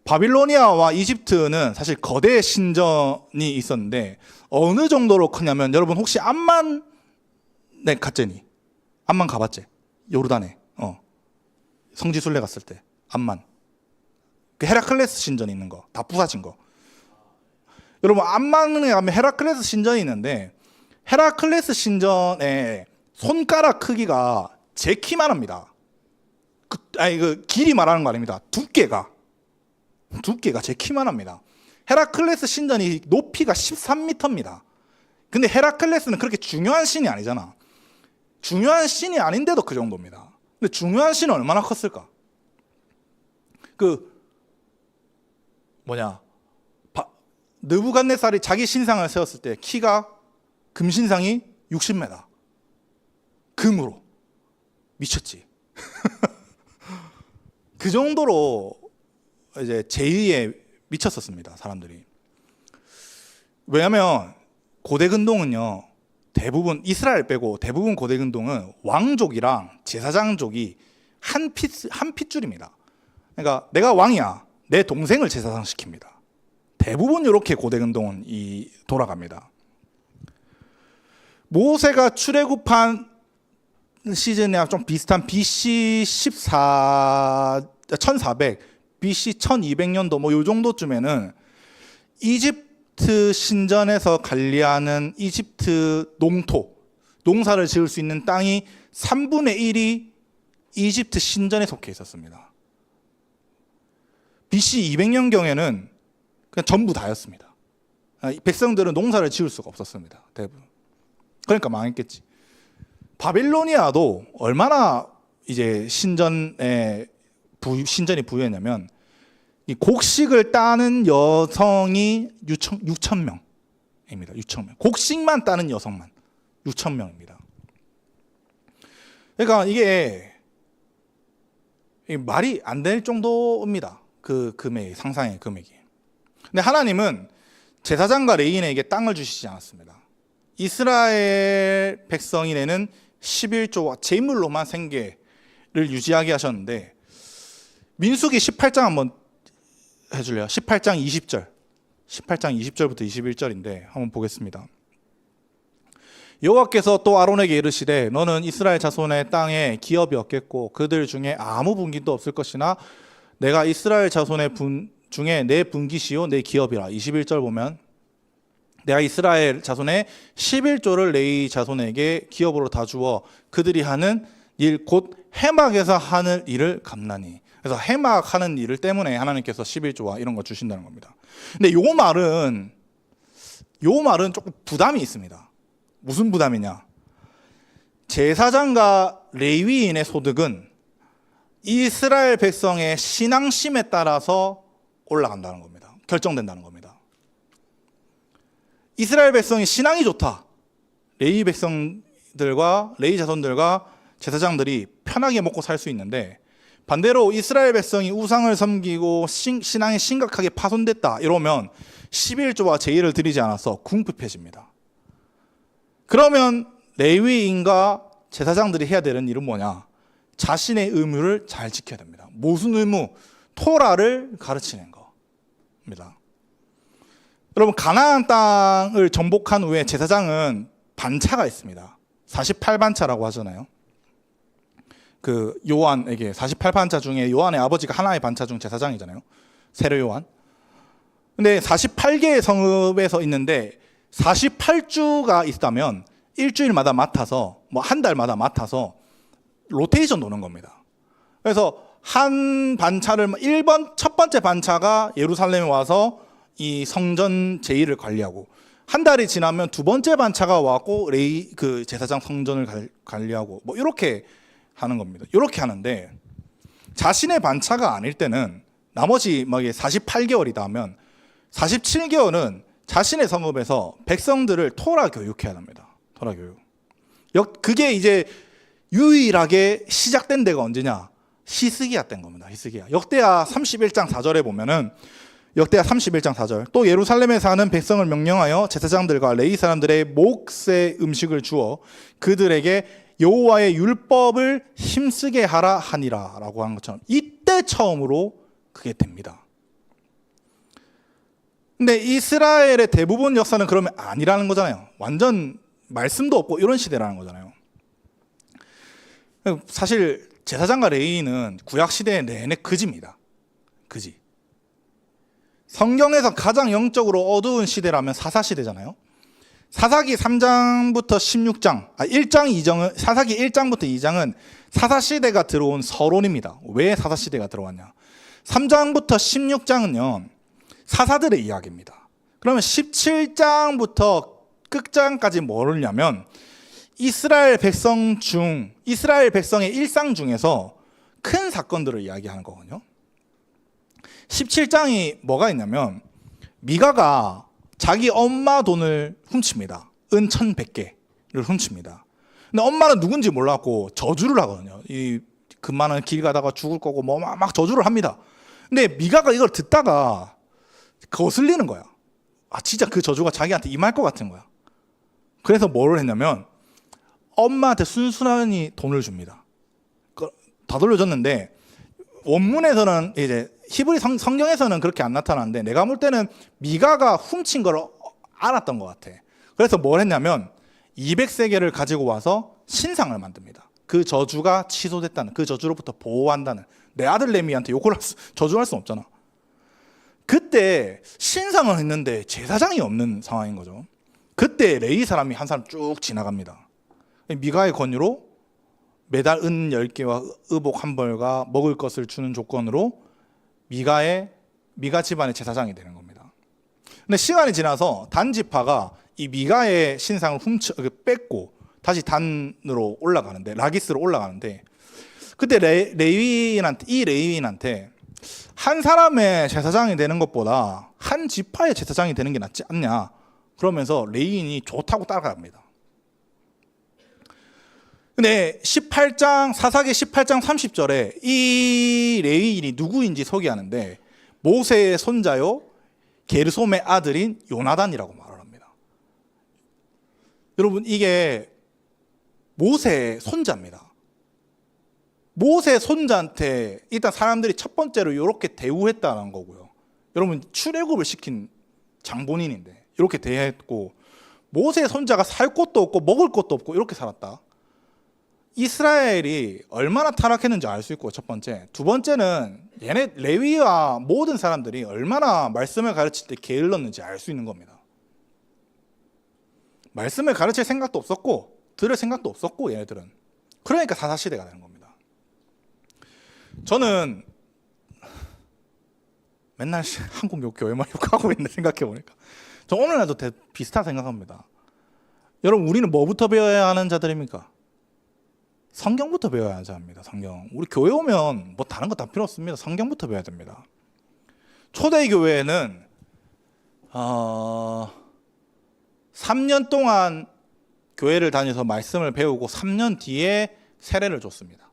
바빌로니아와 이집트는 사실 거대 신전이 있었는데 어느 정도로 크냐면 여러분 혹시 암만 갔제니? 암만 가봤지? 요르단에 성지순례 갔을 때 암만 그 헤라클레스 신전이 있는 거 다 부사진 거. 여러분 암만에 가면 헤라클레스 신전이 있는데 헤라클레스 신전의 손가락 크기가 제 키만 합니다. 그 길이 말하는 거 아닙니다. 두께가 제 키만 합니다. 헤라클레스 신전이 높이가 13m입니다. 근데 헤라클레스는 그렇게 중요한 신이 아니잖아. 중요한 신이 아닌데도 그 정도입니다. 근데 중요한 신은 얼마나 컸을까? 느부갓네살이 자기 신상을 세웠을 때 키가 금신상이 60m. 금으로. 미쳤지. 그 정도로 이제 제의에 미쳤었습니다, 사람들이. 왜냐하면 고대 근동은요, 대부분 이스라엘 빼고 대부분 고대 근동은 왕족이랑 제사장족이 한 핏줄입니다. 그러니까 내가 왕이야, 내 동생을 제사장 시킵니다. 대부분 이렇게 고대 근동은 돌아갑니다. 모세가 출애굽한 시즌이랑 좀 비슷한 BC 1400, BC 1200년도 요 정도쯤에는 이집트 신전에서 관리하는 이집트 농사를 지을 수 있는 땅이 3분의 1이 이집트 신전에 속해 있었습니다. BC 200년경에는 그냥 전부 다였습니다. 백성들은 농사를 지을 수가 없었습니다. 대부분. 그러니까 망했겠지. 바빌로니아도 얼마나 이제 신전이 부유했냐면 이 곡식을 따는 여성이 6,000명입니다. 6,000명. 곡식만 따는 여성만 6,000명입니다. 그러니까 이게 말이 안 될 정도입니다. 그 금액, 상상의 금액이. 근데 하나님은 제사장과 레위인에게 땅을 주시지 않았습니다. 이스라엘 백성이 내는 11조와 제물로만 생계를 유지하게 하셨는데, 민수기 18장 한번 해줄래요? 18장 20절. 18장 20절부터 21절인데 한번 보겠습니다. 여호와께서 또 아론에게 이르시되 너는 이스라엘 자손의 땅에 기업이 없겠고 그들 중에 아무 분기도 없을 것이나 내가 이스라엘 자손의 중에 내 분기시요 내 기업이라. 21절 보면 내가 이스라엘 자손의 11조를 레위 자손에게 기업으로 다 주어 그들이 하는 일 곧 해막에서 하는 일을 갚나니. 그래서 해막하는 일 때문에 하나님께서 11조와 이런 거 주신다는 겁니다. 근데 요 말은 조금 부담이 있습니다. 무슨 부담이냐? 제사장과 레위인의 소득은 이스라엘 백성의 신앙심에 따라서 올라간다는 겁니다. 결정된다는 겁니다. 이스라엘 백성이 신앙이 좋다. 레위 백성들과 레위 자손들과 제사장들이 편하게 먹고 살 수 있는데, 반대로 이스라엘 백성이 우상을 섬기고 신앙이 심각하게 파손됐다 이러면 11조와 제의를 드리지 않아서 궁핍해집니다. 그러면 레위인과 제사장들이 해야 되는 일은 뭐냐? 자신의 의무를 잘 지켜야 됩니다. 무슨 의무? 토라를 가르치는 겁니다. 여러분, 가나안 땅을 정복한 후에 제사장은 반차가 있습니다. 48반차라고 하잖아요. 그 요한에게 48반차 중에 요한의 아버지가 하나의 반차 중 제사장이잖아요. 세례 요한. 근데 48개의 성읍에서 있는데 48주가 있다면 일주일마다 맡아서 한 달마다 맡아서 로테이션 도는 겁니다. 그래서 한 반차를 1번 첫 번째 반차가 예루살렘에 와서 이 성전 제의를 관리하고, 한 달이 지나면 두 번째 반차가 와고 그 제사장 성전을 관리하고 이렇게 하는 겁니다. 이렇게 하는데 자신의 반차가 아닐 때는 나머지 48개월이다 하면 47개월은 자신의 성읍에서 백성들을 토라 교육해야 합니다. 토라 교육. 그게 이제 유일하게 시작된 데가 언제냐? 히스기야 때인 겁니다. 히스기야. 역대하 31장 4절에 보면은 역대하 31장 4절 또 예루살렘에 사는 백성을 명령하여 제사장들과 레위 사람들의 몫의 음식을 주어 그들에게 여호와의 율법을 힘쓰게 하라 하니라 라고 하는 것처럼 이때 처음으로 그게 됩니다. 근데 이스라엘의 대부분 역사는 그러면 아니라는 거잖아요. 완전 말씀도 없고 이런 시대라는 거잖아요. 사실 제사장과 레위인은 구약 시대 내내 그지입니다. 그지. 성경에서 가장 영적으로 어두운 시대라면 사사 시대잖아요. 사사기 3장부터 16장, 1장 2장은 사사기 1장부터 2장은 사사 시대가 들어온 서론입니다. 왜 사사 시대가 들어왔냐? 3장부터 16장은요. 사사들의 이야기입니다. 그러면 17장부터 끝장까지 뭐냐면 이스라엘 백성의 일상 중에서 큰 사건들을 이야기하는 거거든요. 17장이 뭐가 있냐면 미가가 자기 엄마 돈을 훔칩니다. 은 1,100개를 훔칩니다. 근데 엄마는 누군지 몰랐고 저주를 하거든요. 이 금마는 길 가다가 죽을 거고 뭐 막 저주를 합니다. 근데 미가가 이걸 듣다가 거슬리는 거야. 진짜 그 저주가 자기한테 임할 것 같은 거야. 그래서 뭐를 했냐면 엄마한테 순순히 돈을 줍니다. 다 돌려줬는데 원문에서는 이제 히브리 성경에서는 그렇게 안 나타나는데 내가 볼 때는 미가가 훔친 걸 알았던 것 같아. 그래서 뭘 했냐면 200세겔을 가지고 와서 신상을 만듭니다. 그 저주가 취소됐다는, 그 저주로부터 보호한다는. 내 아들 레미한테 욕을 저주할 수 없잖아. 그때 신상을 했는데 제사장이 없는 상황인 거죠. 그때 레위 사람이 한 사람 쭉 지나갑니다. 미가의 권유로 매달 은 10개와 의복 한 벌과 먹을 것을 주는 조건으로 미가 집안의 제사장이 되는 겁니다. 근데 시간이 지나서 단 지파가 이 미가의 신상을 뺏고 다시 단으로 올라가는데, 라기스로 올라가는데, 그때 레위인한테 한 사람의 제사장이 되는 것보다 한 지파의 제사장이 되는 게 낫지 않냐 그러면서 레위인이 좋다고 따라갑니다. 근데 사사기 18장 30절에 이 레위인이 누구인지 소개하는데 모세의 손자요 게르솜의 아들인 요나단이라고 말을 합니다. 여러분 이게 모세의 손자입니다. 모세 손자한테 일단 사람들이 첫 번째로 이렇게 대우했다는 거고요. 여러분 출애굽을 시킨 장본인인데 이렇게 대했고 모세 손자가 살 곳도 없고 먹을 것도 없고 이렇게 살았다. 이스라엘이 얼마나 타락했는지 알 수 있고 첫 번째. 두 번째는 얘네 레위와 모든 사람들이 얼마나 말씀을 가르칠 때 게을렀는지 알 수 있는 겁니다. 말씀을 가르칠 생각도 없었고 들을 생각도 없었고 얘네들은. 그러니까 사사시대가 되는 겁니다. 저는 맨날 한국 교회만 욕하고 있는데 생각해보니까 저 오늘날도 비슷한 생각합니다. 여러분 우리는 뭐부터 배워야 하는 자들입니까? 성경부터 배워야 합니다. 성경. 우리 교회 오면 뭐 다른 거 다 필요 없습니다. 성경부터 배워야 됩니다. 초대교회는 3년 동안 교회를 다녀서 말씀을 배우고 3년 뒤에 세례를 줬습니다.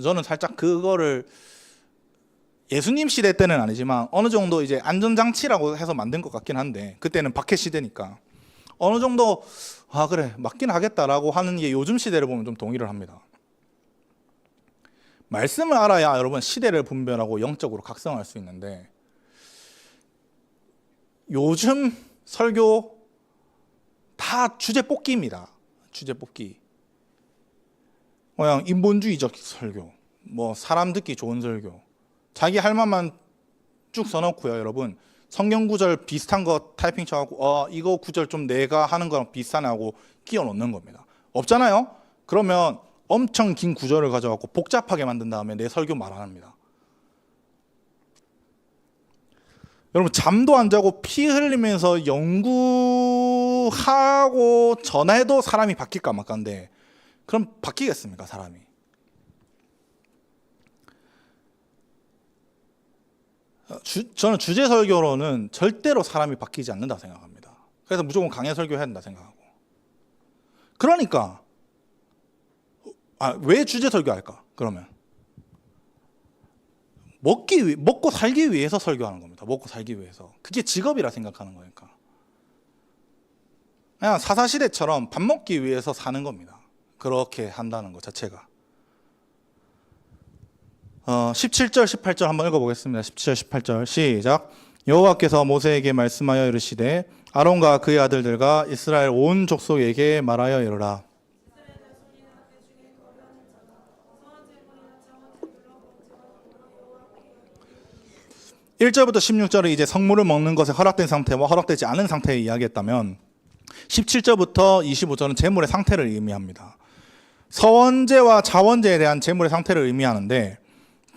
저는 살짝 그거를 예수님 시대 때는 아니지만 어느 정도 이제 안전장치라고 해서 만든 것 같긴 한데 그때는 박해 시대니까 어느 정도 그래 맞긴 하겠다라고 하는 게 요즘 시대를 보면 좀 동의를 합니다. 말씀을 알아야 여러분 시대를 분별하고 영적으로 각성할 수 있는데 요즘 설교 다 주제 뽑기입니다. 주제 뽑기. 그냥 인본주의적 설교, 뭐 사람 듣기 좋은 설교, 자기 할 말만 쭉 써놓고요. 여러분 성경 구절 비슷한 거 타이핑 쳐갖고 이거 구절 좀 내가 하는 거랑 비슷하네 하고 끼워 넣는 겁니다. 없잖아요. 그러면 엄청 긴 구절을 가져갖고 복잡하게 만든 다음에 내 설교 말 안 합니다. 여러분 잠도 안 자고 피 흘리면서 연구하고 전화해도 사람이 바뀔까 말까인데 그럼 바뀌겠습니까 사람이? 저는 주제 설교로는 절대로 사람이 바뀌지 않는다고 생각합니다. 그래서 무조건 강해 설교해야 된다 생각하고. 그러니까 왜 주제 설교할까? 그러면 먹고 살기 위해서 설교하는 겁니다. 먹고 살기 위해서. 그게 직업이라 생각하는 거니까. 그냥 사사시대처럼 밥 먹기 위해서 사는 겁니다. 그렇게 한다는 것 자체가. 17절 18절 한번 읽어보겠습니다. 17절 18절 시작. 여호와께서 모세에게 말씀하여 이르시되 아론과 그의 아들들과 이스라엘 온 족속에게 말하여 이르라. 1절부터 16절은 이제 성물을 먹는 것에 허락된 상태와 허락되지 않은 상태를 이야기했다면 17절부터 25절은 제물의 상태를 의미합니다. 서원제와 자원제에 대한 제물의 상태를 의미하는데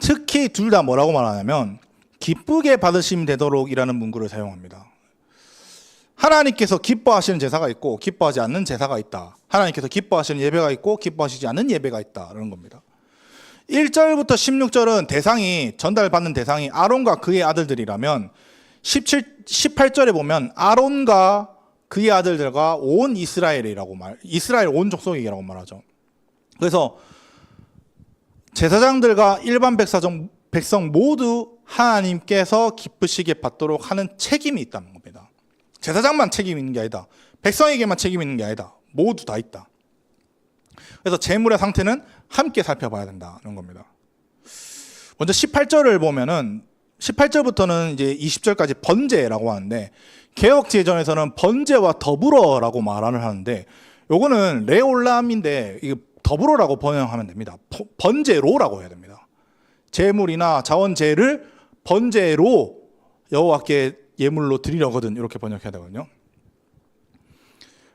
특히 둘 다 뭐라고 말하냐면 기쁘게 받으심 되도록이라는 문구를 사용합니다. 하나님께서 기뻐하시는 제사가 있고 기뻐하지 않는 제사가 있다. 하나님께서 기뻐하시는 예배가 있고 기뻐하시지 않는 예배가 있다. 그런 겁니다. 1절부터 16절은 대상이 전달받는 대상이 아론과 그의 아들들이라면 18절에 보면 아론과 그의 아들들과 온 이스라엘 온 족속이라고 말하죠. 그래서 제사장들과 일반 백성 모두 하나님께서 기쁘시게 받도록 하는 책임이 있다는 겁니다. 제사장만 책임이 있는 게 아니다. 백성에게만 책임이 있는 게 아니다. 모두 다 있다. 그래서 제물의 상태는 함께 살펴봐야 된다는 겁니다. 먼저 18절을 보면은 18절부터는 이제 20절까지 번제라고 하는데 개혁제전에서는 번제와 더불어라고 말을 하는데 요거는 레올람인데 이게 더불어라고 번역하면 됩니다. 번제로라고 해야 됩니다. 제물이나 자원제를 번제로 여호와께 예물로 드리려거든 이렇게 번역해야 되거든요.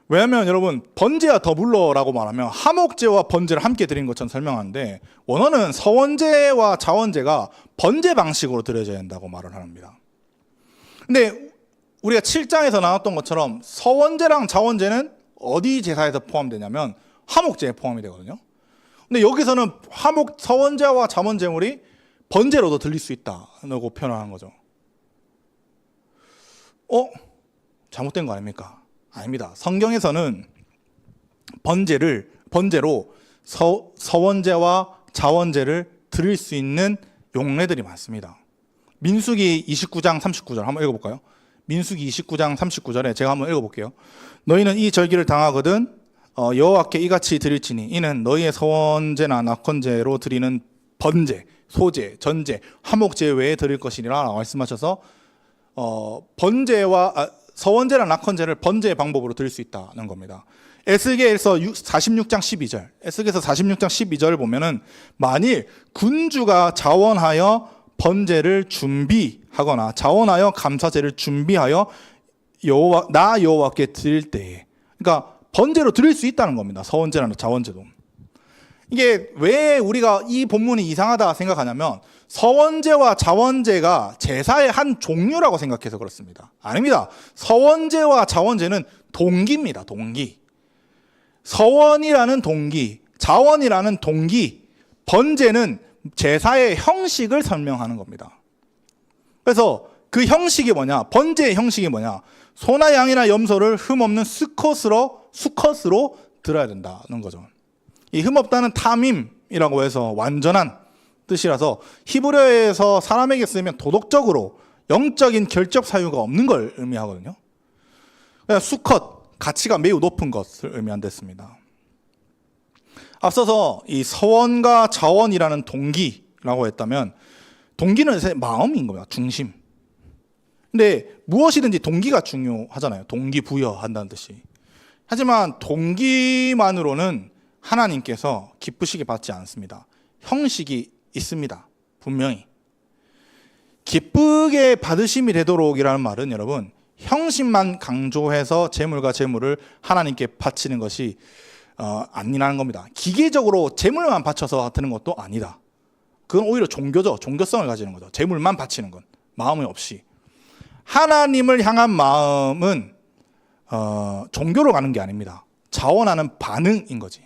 왜냐하면 여러분 번제와 더불어라고 말하면 화목제와 번제를 함께 드린 것처럼 설명하는데 원어는 서원제와 자원제가 번제 방식으로 드려져야 된다고 말을 합니다. 근데 우리가 7장에서 나눴던 것처럼 서원제랑 자원제는 어디 제사에서 포함되냐면 화목제에 포함이 되거든요. 근데 여기서는 서원제와 자원제물이 번제로도 드릴 수 있다고 표현하는 거죠. 잘못된 거 아닙니까? 아닙니다. 성경에서는 번제로 서원제와 자원제를 드릴 수 있는 용례들이 많습니다. 민수기 29장 39절 한번 읽어볼까요? 민수기 29장 39절에 제가 한번 읽어볼게요. 너희는 이 절기를 당하거든 여호와께 이같이 드릴지니 이는 너희의 서원제나 낙헌제로 드리는 번제, 소제, 전제, 화목제 외에 드릴 것이니라 라고 말씀하셔서 서원제랑 낙헌제를 번제의 방법으로 드릴 수 있다는 겁니다. 에스겔서 46장 12절 에스겔서 46장 12절을 보면은 만일 군주가 자원하여 번제를 준비하거나 자원하여 감사제를 준비하여 여호와께 드릴 때에 그러니까 번제로 드릴 수 있다는 겁니다. 서원제나 자원제도. 이게 왜 우리가 이 본문이 이상하다 생각하냐면 서원제와 자원제가 제사의 한 종류라고 생각해서 그렇습니다. 아닙니다. 서원제와 자원제는 동기입니다. 동기. 서원이라는 동기, 자원이라는 동기, 번제는 제사의 형식을 설명하는 겁니다. 그래서 그 형식이 뭐냐? 번제의 형식이 뭐냐? 소나 양이나 염소를 흠없는 수컷으로 들어야 된다는 거죠. 이 흠없다는 타밈이라고 해서 완전한 뜻이라서 히브리어에서 사람에게 쓰면 도덕적으로 영적인 결적 사유가 없는 걸 의미하거든요. 그냥 수컷, 가치가 매우 높은 것을 의미한댔습니다. 앞서서 이 서원과 자원이라는 동기라고 했다면 동기는 마음인 겁니다. 중심. 근데 무엇이든지 동기가 중요하잖아요. 동기부여한다는 뜻이. 하지만 동기만으로는 하나님께서 기쁘시게 받지 않습니다. 형식이 있습니다. 분명히. 기쁘게 받으심이 되도록이라는 말은 여러분 형식만 강조해서 제물과 제물을 하나님께 바치는 것이 아니라는 겁니다. 기계적으로 제물만 바쳐서 드는 것도 아니다. 그건 오히려 종교죠. 종교성을 가지는 거죠. 제물만 바치는 건 마음이 없이. 하나님을 향한 마음은 종교로 가는 게 아닙니다. 자원하는 반응인 거지.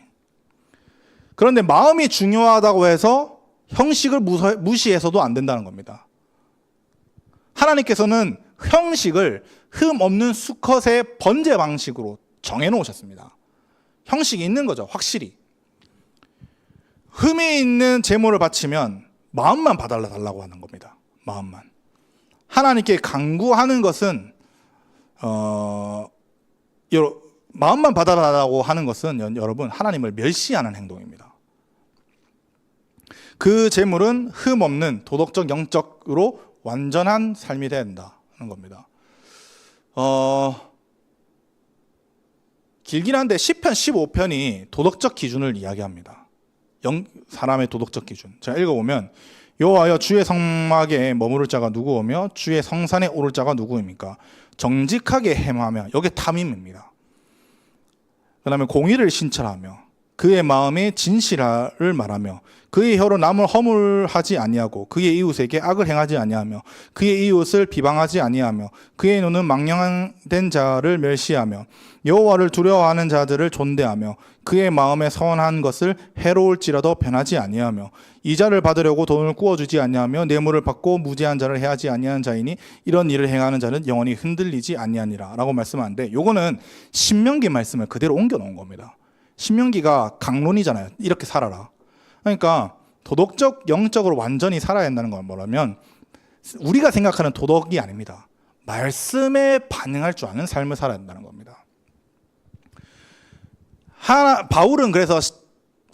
그런데 마음이 중요하다고 해서 형식을 무시해서도 안 된다는 겁니다. 하나님께서는 형식을 흠 없는 수컷의 번제 방식으로 정해놓으셨습니다. 형식이 있는 거죠. 확실히. 흠이 있는 제물을 바치면 마음만 봐달라고 하는 겁니다. 마음만. 하나님께 간구하는 것은 마음만 받아달라고 하는 것은 여러분 하나님을 멸시하는 행동입니다. 그 제물은 흠 없는 도덕적 영적으로 완전한 삶이 돼야 된다는 겁니다. 길긴 한데 시편 15편이 도덕적 기준을 이야기합니다. 사람의 도덕적 기준. 제가 읽어보면 여호와여 주의 성막에 머무를 자가 누구오며 주의 성산에 오를 자가 누구입니까? 정직하게 행하며, 여기 탐임입니다. 그 다음에 공의를 신철하며 그의 마음에 진실을 말하며 그의 혀로 남을 허물하지 아니하고 그의 이웃에게 악을 행하지 아니하며 그의 이웃을 비방하지 아니하며 그의 눈은 망령된 자를 멸시하며 여호와를 두려워하는 자들을 존대하며 그의 마음에 선한 것을 해로울지라도 변하지 아니하며 이자를 받으려고 돈을 구워주지 아니하며 뇌물을 받고 무죄한 자를 해하지 아니하는 자이니 이런 일을 행하는 자는 영원히 흔들리지 아니하니라 라고 말씀하는데, 요거는 신명기 말씀을 그대로 옮겨 놓은 겁니다. 신명기가 강론이잖아요. 이렇게 살아라. 그러니까 도덕적, 영적으로 완전히 살아야 한다는 건 뭐냐면 우리가 생각하는 도덕이 아닙니다. 말씀에 반응할 줄 아는 삶을 살아야 한다는 겁니다. 바울은 그래서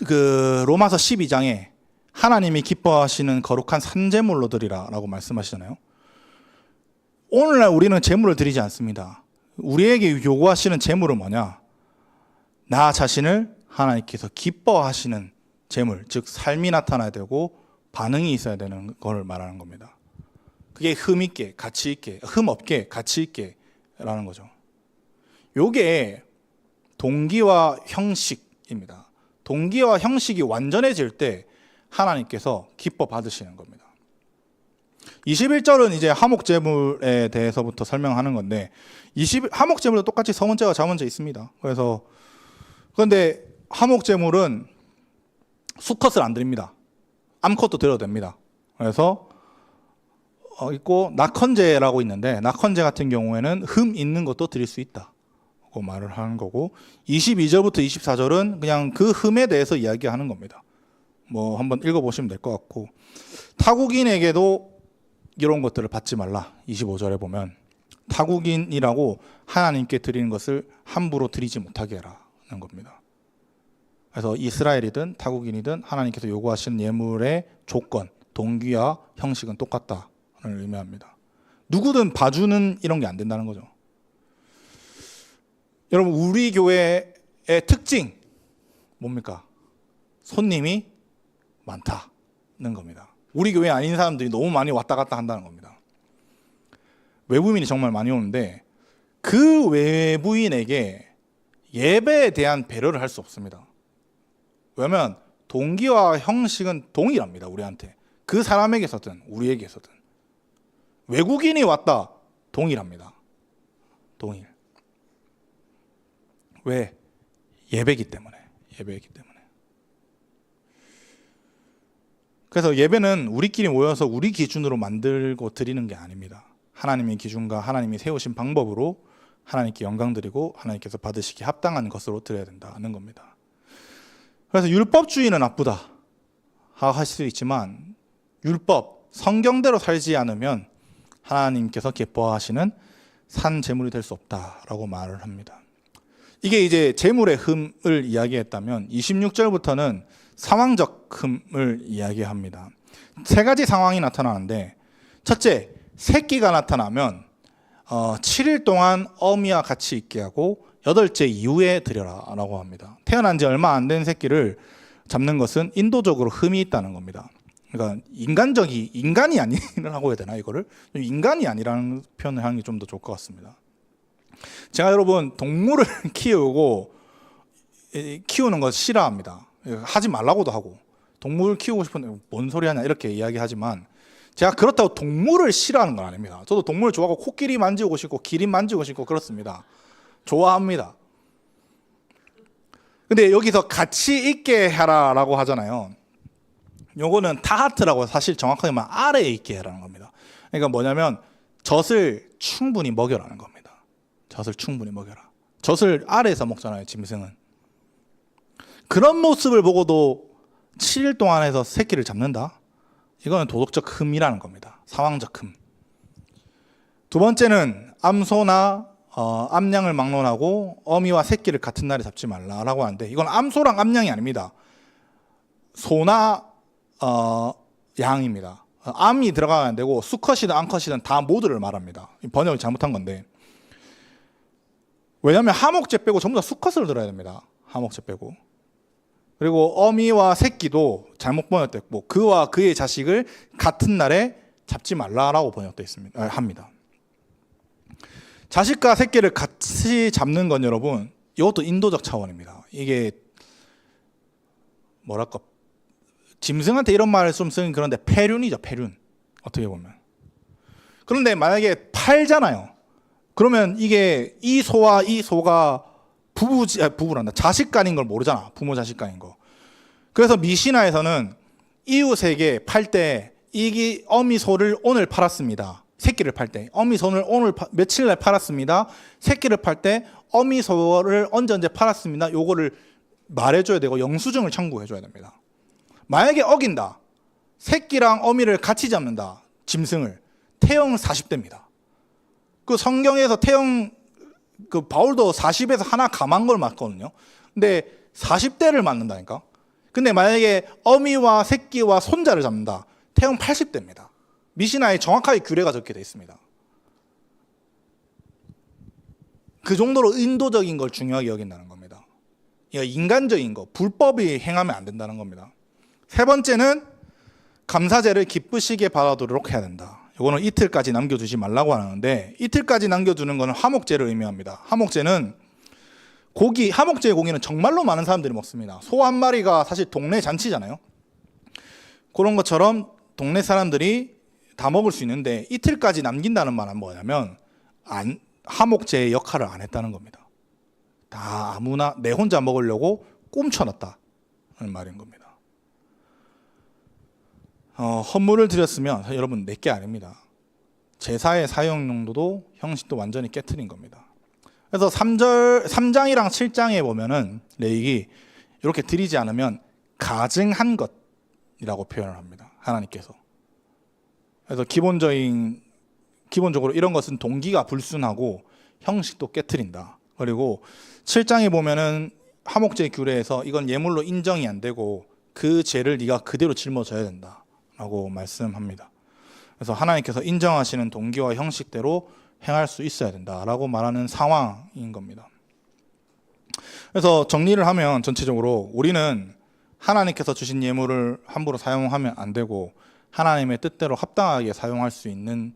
그 로마서 12장에 하나님이 기뻐하시는 거룩한 산제물로 드리라 라고 말씀하시잖아요. 오늘날 우리는 제물을 드리지 않습니다. 우리에게 요구하시는 제물은 뭐냐? 나 자신을 하나님께서 기뻐하시는 제물, 즉 삶이 나타나야 되고 반응이 있어야 되는 걸 말하는 겁니다. 그게 흠 있게, 가치 있게, 흠 없게, 가치 있게 라는 거죠. 요게 동기와 형식입니다. 동기와 형식이 완전해질 때 하나님께서 기뻐 받으시는 겁니다. 21절은 이제 하목제물에 대해서부터 설명하는 건데, 하목제물도 똑같이 서문제와 자문제 있습니다. 그런데 하목제물은 수컷을 안 드립니다. 암컷도 드려도 됩니다. 그래서 있고 낙헌제라고 있는데, 낙헌제 같은 경우에는 흠 있는 것도 드릴 수 있다고 말을 하는 거고, 22절부터 24절은 그냥 그 흠에 대해서 이야기하는 겁니다. 뭐 한번 읽어보시면 될 것 같고, 타국인에게도 이런 것들을 받지 말라. 25절에 보면 타국인이라고 하나님께 드리는 것을 함부로 드리지 못하게 해라는 겁니다. 그래서 이스라엘이든 타국인이든 하나님께서 요구하시는 예물의 조건, 동기와 형식은 똑같다는 의미합니다. 누구든 봐주는 이런 게 안 된다는 거죠. 여러분, 우리 교회의 특징 뭡니까? 손님이 많다는 겁니다. 우리 교회 아닌 사람들이 너무 많이 왔다 갔다 한다는 겁니다. 외부인이 정말 많이 오는데 그 외부인에게 예배에 대한 배려를 할 수 없습니다. 왜냐하면 동기와 형식은 동일합니다. 우리한테. 그 사람에게서든 우리에게서든. 외국인이 왔다, 동일합니다. 동일. 왜? 예배이기 때문에. 예배이기 때문에. 그래서 예배는 우리끼리 모여서 우리 기준으로 만들고 드리는 게 아닙니다. 하나님의 기준과 하나님이 세우신 방법으로 하나님께 영광 드리고 하나님께서 받으시기 합당한 것으로 드려야 된다는 겁니다. 그래서 율법주의는 나쁘다 하실 수 있지만, 율법, 성경대로 살지 않으면 하나님께서 기뻐하시는 산 제물이 될 수 없다라고 말을 합니다. 이게 이제 제물의 흠을 이야기했다면 26절부터는 상황적 흠을 이야기합니다. 세 가지 상황이 나타나는데, 첫째, 새끼가 나타나면 7일 동안 어미와 같이 있게 하고 8째 이후에 드려라 라고 합니다. 태어난 지 얼마 안 된 새끼를 잡는 것은 인도적으로 흠이 있다는 겁니다. 그러니까 인간이 아니라고 해야 되나, 이거를? 인간이 아니라는 표현을 하는 게 좀 더 좋을 것 같습니다. 제가 여러분 동물을 키우는 거 싫어합니다. 하지 말라고도 하고, 동물 키우고 싶은데 뭔 소리 하냐 이렇게 이야기하지만, 제가 그렇다고 동물을 싫어하는 건 아닙니다. 저도 동물 좋아하고 코끼리 만지고 싶고 기린 만지고 싶고 그렇습니다. 좋아합니다. 근데 여기서 가치 있게 해라라고 하잖아요. 요거는 타하트라고, 사실 정확하게 말하면 아래에 있게 해라는 겁니다. 그러니까 뭐냐면 젖을 충분히 먹여라는 겁니다. 젖을 충분히 먹여라. 젖을 아래에서 먹잖아요, 짐승은. 그런 모습을 보고도 7일 동안 해서 새끼를 잡는다? 이거는 도덕적 흠이라는 겁니다. 상황적 흠. 두 번째는 암소나 암양을 막론하고 어미와 새끼를 같은 날에 잡지 말라라고 하는데, 이건 암소랑 암양이 아닙니다. 소나 양입니다. 암이 들어가면 안 되고 수컷이든 암컷이든 다 모두를 말합니다. 번역을 잘못한 건데. 왜냐하면 하목제 빼고 전부 다 수컷을 들어야 됩니다. 하목제 빼고. 그리고 어미와 새끼도 잘못 번역됐고 그와 그의 자식을 같은 날에 잡지 말라라고 번역되어 있습니다. 합니다. 자식과 새끼를 같이 잡는 건 여러분 이것도 인도적 차원입니다. 이게 뭐랄까 짐승한테 이런 말을 좀 쓰긴 그런데 폐륜이죠. 폐륜. 어떻게 보면. 그런데 만약에 팔잖아요. 그러면 이게 이 소와 이 소가 부부란다. 자식간인 걸 모르잖아. 부모 자식간인 거. 그래서 미시나에서는 이웃에게 팔 때 이 어미 소를 오늘 팔았습니다. 새끼를 팔 때 어미 소를 오늘 며칠 날 팔았습니다. 새끼를 팔 때 어미 소를 언제 팔았습니다. 요거를 말해줘야 되고 영수증을 청구해줘야 됩니다. 만약에 어긴다. 새끼랑 어미를 같이 잡는다. 짐승을. 태형 40대입니다. 그 성경에서 태형 그 바울도 40에서 하나 감한 걸 맞거든요. 근데 40대를 맞는다니까. 근데 만약에 어미와 새끼와 손자를 잡는다. 태형 80대입니다. 미시나에 정확하게 규례가 적게 되어 있습니다. 그 정도로 인도적인 걸 중요하게 여긴다는 겁니다. 인간적인 거, 불법이 행하면 안 된다는 겁니다. 세 번째는 감사제를 기쁘시게 받아들도록 해야 된다. 이거는 이틀까지 남겨두지 말라고 하는데 이틀까지 남겨두는 것은 화목제를 의미합니다. 화목제는 화목제의 고기는 정말로 많은 사람들이 먹습니다. 소 한 마리가 사실 동네 잔치잖아요. 그런 것처럼 동네 사람들이 다 먹을 수 있는데 이틀까지 남긴다는 말은 뭐냐면 화목제의 역할을 안 했다는 겁니다. 다 아무나 내 혼자 먹으려고 꼼쳐놨다는 말인 겁니다. 헌물을 드렸으면 여러분 내게 아닙니다. 제사의 사용 용도도 형식도 완전히 깨트린 겁니다. 그래서 3장이랑 7장에 보면은 레위기 이렇게 드리지 않으면 가증한 것이라고 표현을 합니다. 하나님께서. 그래서 기본적으로 이런 것은 동기가 불순하고 형식도 깨트린다. 그리고 7장에 보면은 화목제 규례에서 이건 예물로 인정이 안 되고 그 죄를 네가 그대로 짊어져야 된다라고 말씀합니다. 그래서 하나님께서 인정하시는 동기와 형식대로 행할 수 있어야 된다라고 말하는 상황인 겁니다. 그래서 정리를 하면 전체적으로 우리는 하나님께서 주신 예물을 함부로 사용하면 안 되고 하나님의 뜻대로 합당하게 사용할 수 있는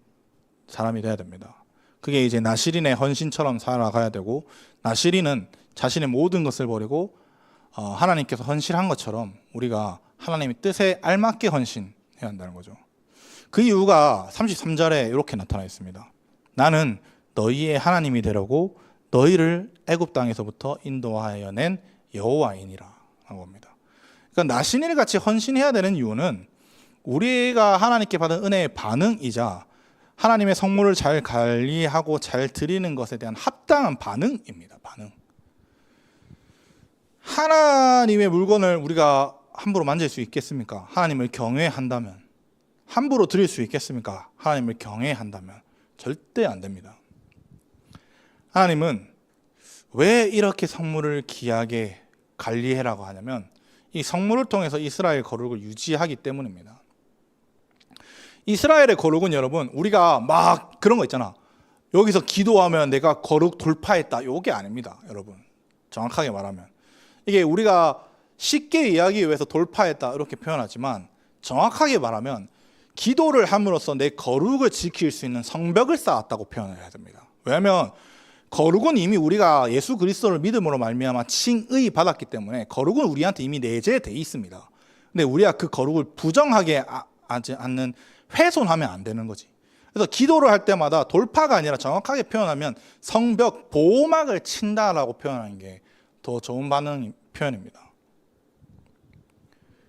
사람이 돼야 됩니다. 그게 이제 나시린의 헌신처럼 살아가야 되고 나시린은 자신의 모든 것을 버리고 하나님께서 헌신한 것처럼 우리가 하나님의 뜻에 알맞게 헌신해야 한다는 거죠. 그 이유가 33절에 이렇게 나타나 있습니다. 나는 너희의 하나님이 되려고 너희를 애굽 땅에서부터 인도하여 낸 여호와이니라 라고 합니다. 그러니까 나시릴 같이 헌신해야 되는 이유는 우리가 하나님께 받은 은혜의 반응이자 하나님의 성물을 잘 관리하고 잘 드리는 것에 대한 합당한 반응입니다. 반응. 하나님의 물건을 우리가 함부로 만질 수 있겠습니까? 하나님을 경외한다면. 함부로 드릴 수 있겠습니까? 하나님을 경외한다면. 절대 안 됩니다. 하나님은 왜 이렇게 성물을 귀하게 관리해라고 하냐면 이 성물을 통해서 이스라엘 거룩을 유지하기 때문입니다. 이스라엘의 거룩은 여러분 우리가 막 그런 거 있잖아. 여기서 기도하면 내가 거룩 돌파했다. 요게 아닙니다. 여러분. 정확하게 말하면. 이게 우리가 쉽게 이해하기 위해서 돌파했다 이렇게 표현하지만 정확하게 말하면 기도를 함으로써 내 거룩을 지킬 수 있는 성벽을 쌓았다고 표현해야 됩니다. 왜냐하면 거룩은 이미 우리가 예수 그리스도를 믿음으로 말미암아 칭의 받았기 때문에 거룩은 우리한테 이미 내재되어 있습니다. 근데 우리가 그 거룩을 부정하게 하지 않는 훼손하면 안 되는 거지. 그래서 기도를 할 때마다 돌파가 아니라 정확하게 표현하면 성벽, 보호막을 친다라고 표현하는 게 더 좋은 표현입니다.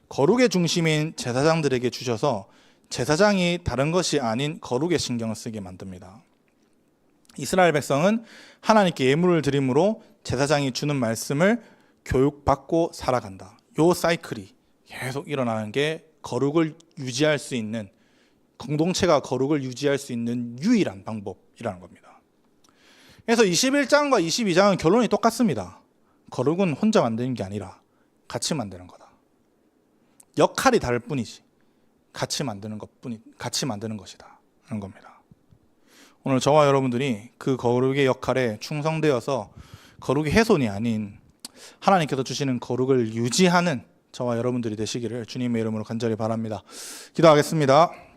거룩의 중심인 제사장들에게 주셔서 제사장이 다른 것이 아닌 거룩에 신경을 쓰게 만듭니다. 이스라엘 백성은 하나님께 예물을 드림으로 제사장이 주는 말씀을 교육받고 살아간다. 요 사이클이 계속 일어나는 게 거룩을 유지할 수 있는, 공동체가 거룩을 유지할 수 있는 유일한 방법이라는 겁니다. 그래서 21장과 22장은 결론이 똑같습니다. 거룩은 혼자 만드는 게 아니라 같이 만드는 거다. 역할이 다를 뿐이지 같이 만드는 것이다 하는 겁니다. 오늘 저와 여러분들이 그 거룩의 역할에 충성되어서 거룩의 훼손이 아닌 하나님께서 주시는 거룩을 유지하는 저와 여러분들이 되시기를 주님의 이름으로 간절히 바랍니다. 기도하겠습니다.